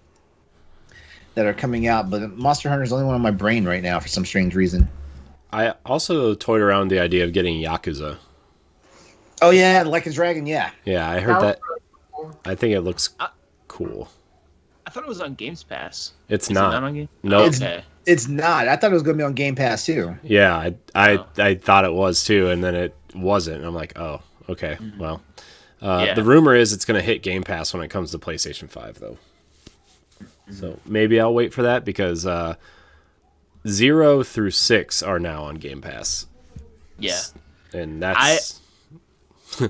that are coming out, but Monster Hunter is the only one on my brain right now for some strange reason. I also toyed around the idea of getting Yakuza. Oh yeah, Like a Dragon, yeah. Yeah, I heard that. I think it looks cool. I thought it was on Games Pass. It's Is not. It not on Game? No, It's not. I thought it was going to be on Game Pass too. Yeah, I thought it was too, and then it wasn't. And I'm like, oh, okay, well. The rumor is it's going to hit Game Pass when it comes to PlayStation 5, though. So maybe I'll wait for that because 0 through 6 are now on Game Pass. Yeah, and that's.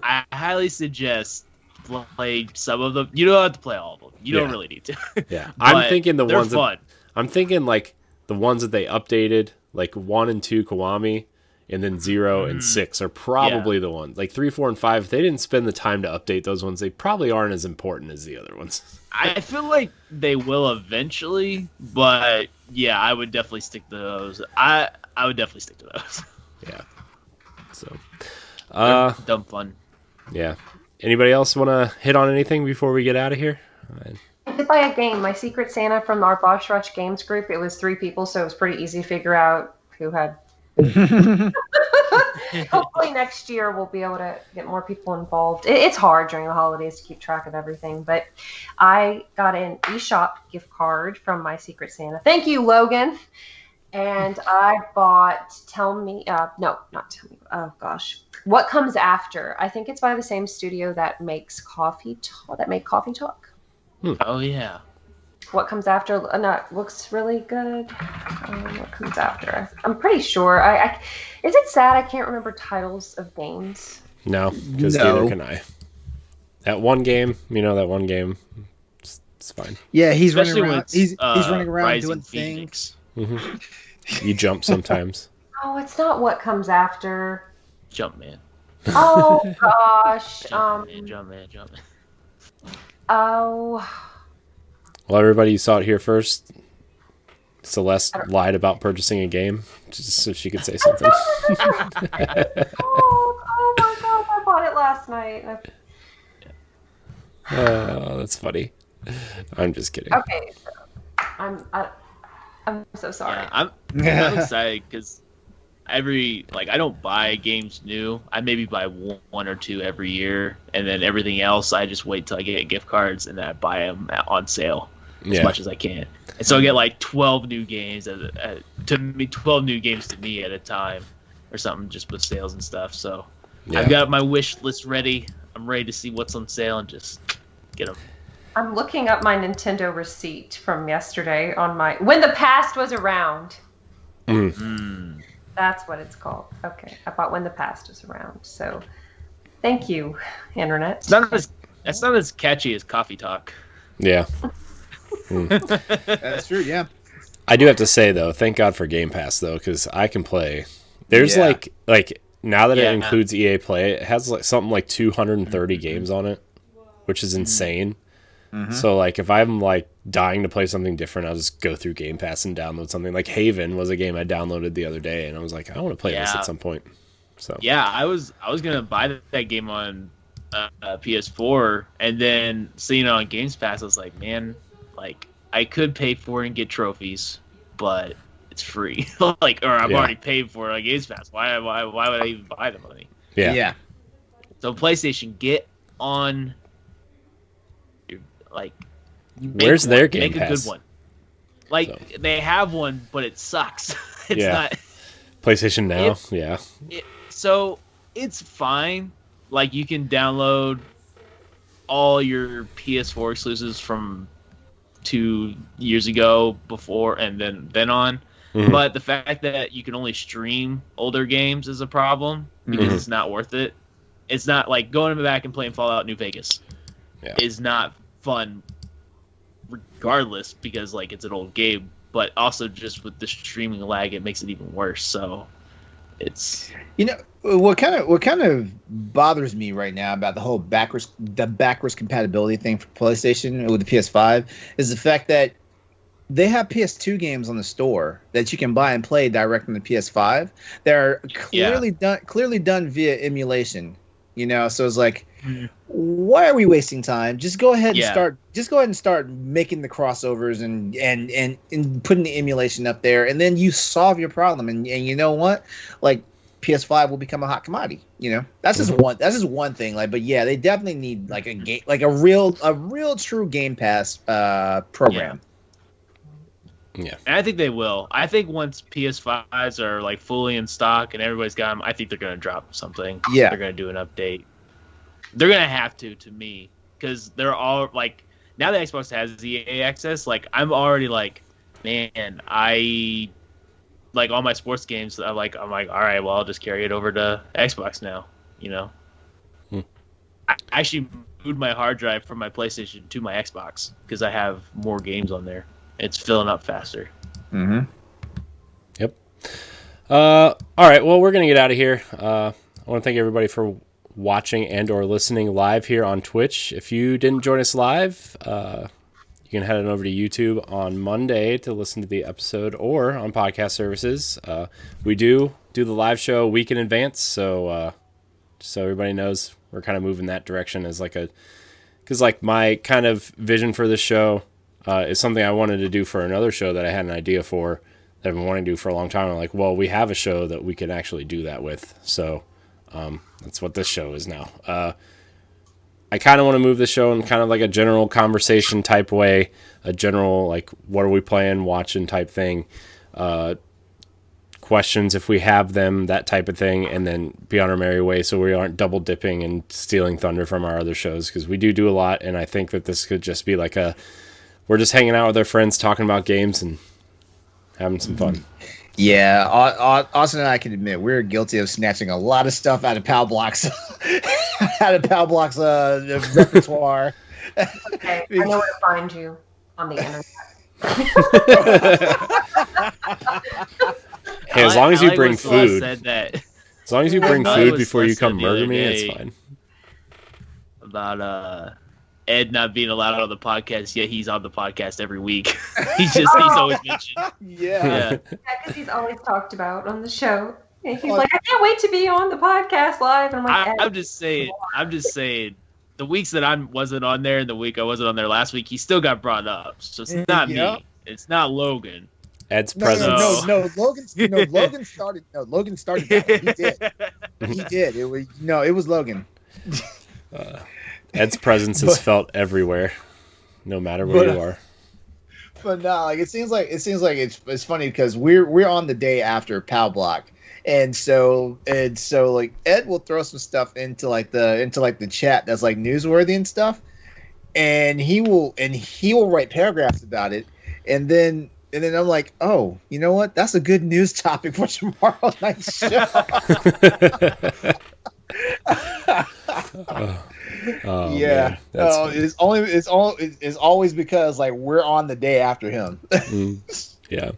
I highly suggest play some of them. You don't have to play all of them. You don't really need to. Yeah, I'm thinking the ones fun. I'm thinking the ones that they updated, 1 and 2 Kiwami, and then 0 and 6 are probably the ones. 3, 4, and 5. If they didn't spend the time to update those ones, they probably aren't as important as the other ones. I feel like they will eventually, but yeah, I would definitely stick to those. I would definitely stick to those. Yeah. So, dumb fun. Yeah. Anybody else want to hit on anything before we get out of here? I did buy a game. My Secret Santa from our Boss Rush Games group. It was 3 people, so it was pretty easy to figure out who had. Hopefully next year we'll be able to get more people involved. It's hard during the holidays to keep track of everything, but I got an eShop gift card from my Secret Santa. Thank you, Logan. And I bought What Comes After. I think it's by the same studio that makes Coffee Talk. Oh yeah. What Comes After? No, it looks really good. What Comes After? I'm pretty sure. Is it sad I can't remember titles of games? No, because neither can I. That one game, it's fine. Yeah, he's Especially running around. He's running around Rising doing Phoenix. things. Mm-hmm. You jump sometimes. Oh, it's not What Comes After. Jumpman. Oh gosh. Jumpman. Oh. Well, everybody, you saw it here first. Celeste lied about purchasing a game just so she could say something. Oh my god! I bought it last night. Oh, that's funny. I'm just kidding. Okay, I'm so sorry. Yeah, I'm excited because I don't buy games new. I maybe buy 1 or 2 every year, and then everything else I just wait till I get gift cards and then I buy them on sale as much as I can. And so I get 12 new games 12 new games to me at a time or something, just with sales and stuff. So I've got my wish list ready. I'm ready to see what's on sale and just get them. I'm looking up my Nintendo receipt from yesterday on my When the Past Was Around. That's what it's called. Okay, I bought When the Past Was Around. So, thank you, Internet. That's not as catchy as Coffee Talk. Yeah. That's true. Yeah. I do have to say though, thank God for Game Pass though, because I can play. There's like now that it includes EA Play, it has something like 230 games on it, which is insane. Mm-hmm. So if I'm dying to play something different, I'll just go through Game Pass and download something. Like Haven was a game I downloaded the other day, and I was like, I want to play this at some point. So yeah, I was gonna buy that game on PS4, and then seeing it on Games Pass, I was like, man, like I could pay for it and get trophies, but it's free. Like, or I've already paid for it on Games Pass. Why would I even buy the money? Yeah. So PlayStation, get on. Like, where's their Game Pass? Make a good one. Like they have one, but it sucks. It's not PlayStation Now. So it's fine. Like you can download all your PS4 exclusives from 2 years ago, before, and then on. Mm-hmm. But the fact that you can only stream older games is a problem because it's not worth it. It's not like going back and playing Fallout New Vegas is not fun regardless, because like it's an old game, but also just with the streaming lag it makes it even worse. So it's, you know, what kind of bothers me right now about the whole backwards compatibility thing for PlayStation with the PS5 is the fact that they have PS2 games on the store that you can buy and play direct on the PS5. They're clearly done via emulation. You know, so it's like, why are we wasting time? Just go ahead and start. Just go ahead and start making the crossovers and putting the emulation up there, and then you solve your problem. And you know what? Like PS5 will become a hot commodity. You know, that's just one. That's just one thing. Like, but yeah, they definitely need like a game, like a real true Game Pass program. Yeah, and I think they will. I think once PS5s are like fully in stock and everybody's got them, I think they're gonna drop something. Yeah, they're gonna do an update. They're gonna have to me, because they're all like, now that Xbox has EA access, like I'm already like, man, I like all my sports games. I'm like, all right, well I'll just carry it over to Xbox now. You know, I actually moved my hard drive from my PlayStation to my Xbox because I have more games on there. It's filling up faster. Mm-hmm. Yep. All right. Well, we're going to get out of here. I want to thank everybody for watching and or listening live here on Twitch. If you didn't join us live, you can head on over to YouTube on Monday to listen to the episode, or on podcast services. We do the live show a week in advance, so everybody knows we're kind of moving that direction as like because like my kind of vision for this show is something I wanted to do for another show that I had an idea for that I've been wanting to do for a long time. I'm like, well, we have a show that we can actually do that with. So that's what this show is now. I kind of want to move the show in kind of like a general conversation type way, a general, like, what are we playing, watching type thing, questions if we have them, that type of thing, and then be on our merry way so we aren't double dipping and stealing thunder from our other shows, because we do a lot, and I think that this could just be like we're just hanging out with our friends, talking about games and having some fun. Yeah, Austin and I can admit we're guilty of snatching a lot of stuff out of Pal Block's repertoire. Okay, I know where to find you on the internet. Hey, as long as you bring food. Said that. As long as you bring food before you come murder me, it's fine. About Ed not being allowed on the podcast, yet he's on the podcast every week. he's always mentioned. Yeah, because he's always talked about on the show. And he's like, I can't wait to be on the podcast live. And I'm like, I'm just saying. The weeks that I wasn't on there and the week I wasn't on there last week, he still got brought up. So it's not me. It's not Logan. Ed's presence. No, Logan started. No, Logan started that. He did. It was Logan. Ed's presence is felt everywhere, no matter where you are. But no, like it seems like it's funny because we're on the day after Pal Block, and so like Ed will throw some stuff into the chat that's like newsworthy and stuff, and he will write paragraphs about it, and then I'm like, oh, you know what? That's a good news topic for tomorrow night's show. Oh, yeah. No, it's always because like we're on the day after him. Yeah.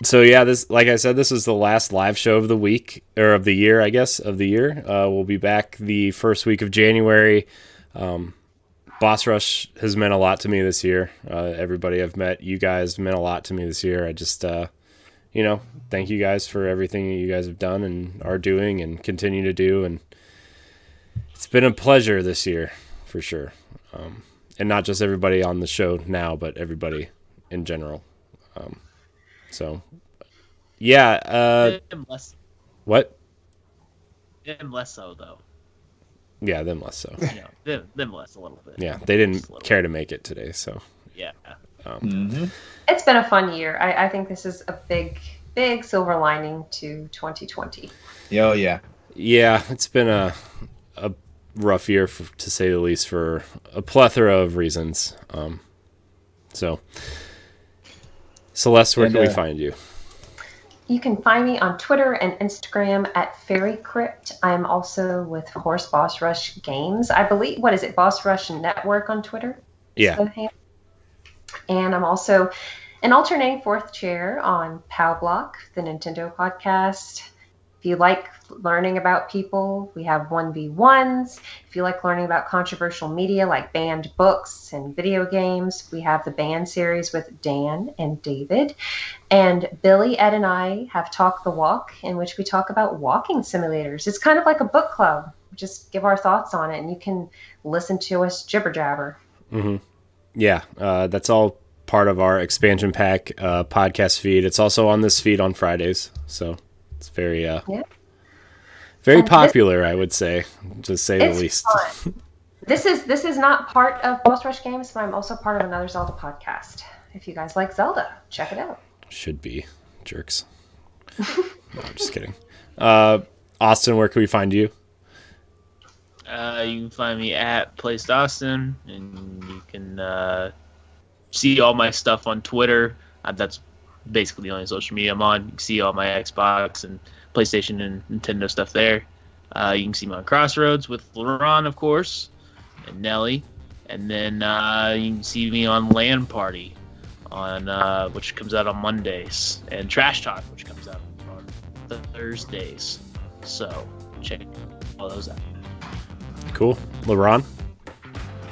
So yeah, this, like I said, this is the last live show of the week, or of the year, I guess, of the year. We'll be back the first week of January. Boss Rush has meant a lot to me this year. Everybody I've met, you guys meant a lot to me this year. I just, thank you guys for everything you guys have done and are doing and continue to do. And It's been a pleasure this year, for sure. And not just everybody on the show now, but everybody in general. So, yeah. What? Them less so, though. Yeah, them less so. Yeah, them less a little bit. Yeah, they didn't care to make it today, so. Yeah. It's been a fun year. I think this is a big silver lining to 2020. Oh, yeah. Yeah, it's been a rough year, to say the least, for a plethora of reasons. So, Celeste, where can we find you? You can find me on Twitter and Instagram at FairyCrypt. I'm also with Horse Boss Rush Games. I believe, what is it, Boss Rush Network on Twitter? Yeah. And I'm also an alternating fourth chair on PowBlock, the Nintendo podcast. If you like learning about people, we have 1v1s. If you like learning about controversial media like banned books and video games, we have the Banned series with Dan and David. And Billy, Ed, and I have Talk the Walk, in which we talk about walking simulators. It's kind of like a book club. We just give our thoughts on it, and you can listen to us jibber jabber. Mm-hmm. Yeah, that's all part of our expansion pack podcast feed. It's also on this feed on Fridays, so it's very very popular, I would say, to say the least. Fun. This is not part of Boss Rush Games, but I'm also part of another Zelda podcast. If you guys like Zelda, check it out. Should be jerks. No, I'm just kidding. Austin, where can we find you? You can find me at Placed Austin, and you can see all my stuff on Twitter. That's basically the only social media I'm on. You can see all my Xbox and PlayStation and Nintendo stuff there. You can see me on Crossroads with LeRon, of course, and Nelly. And then you can see me on LAN Party, on which comes out on Mondays, and Trash Talk, which comes out on Thursdays. So check all those out. Cool. LeRon?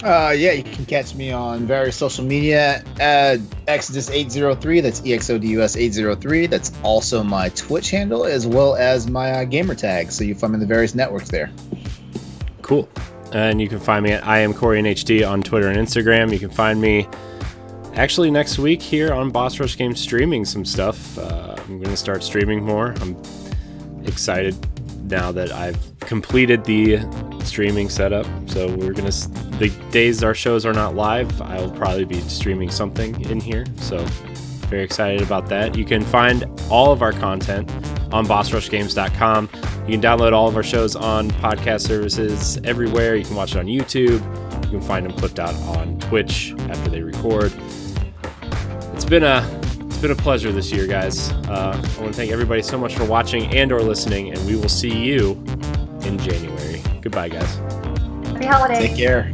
Yeah, you can catch me on various social media at Exodus803. That's EXODUS803. That's also my Twitch handle, as well as my gamer tag. So you find me in the various networks there. Cool. And you can find me at IamCorianHD on Twitter and Instagram. You can find me actually next week here on Boss Rush Games streaming some stuff. I'm going to start streaming more. I'm excited now that I've completed the streaming setup. So the days our shows are not live, I'll probably be streaming something in here. So very excited about that. You can find all of our content on bossrushgames.com. You can download all of our shows on podcast services everywhere. You can watch it on YouTube. You can find them clipped out on Twitch after they record. It's been a pleasure this year, guys. I want to thank everybody so much for watching and or listening, and we will see you in January. Goodbye, guys. Happy holidays. Take care.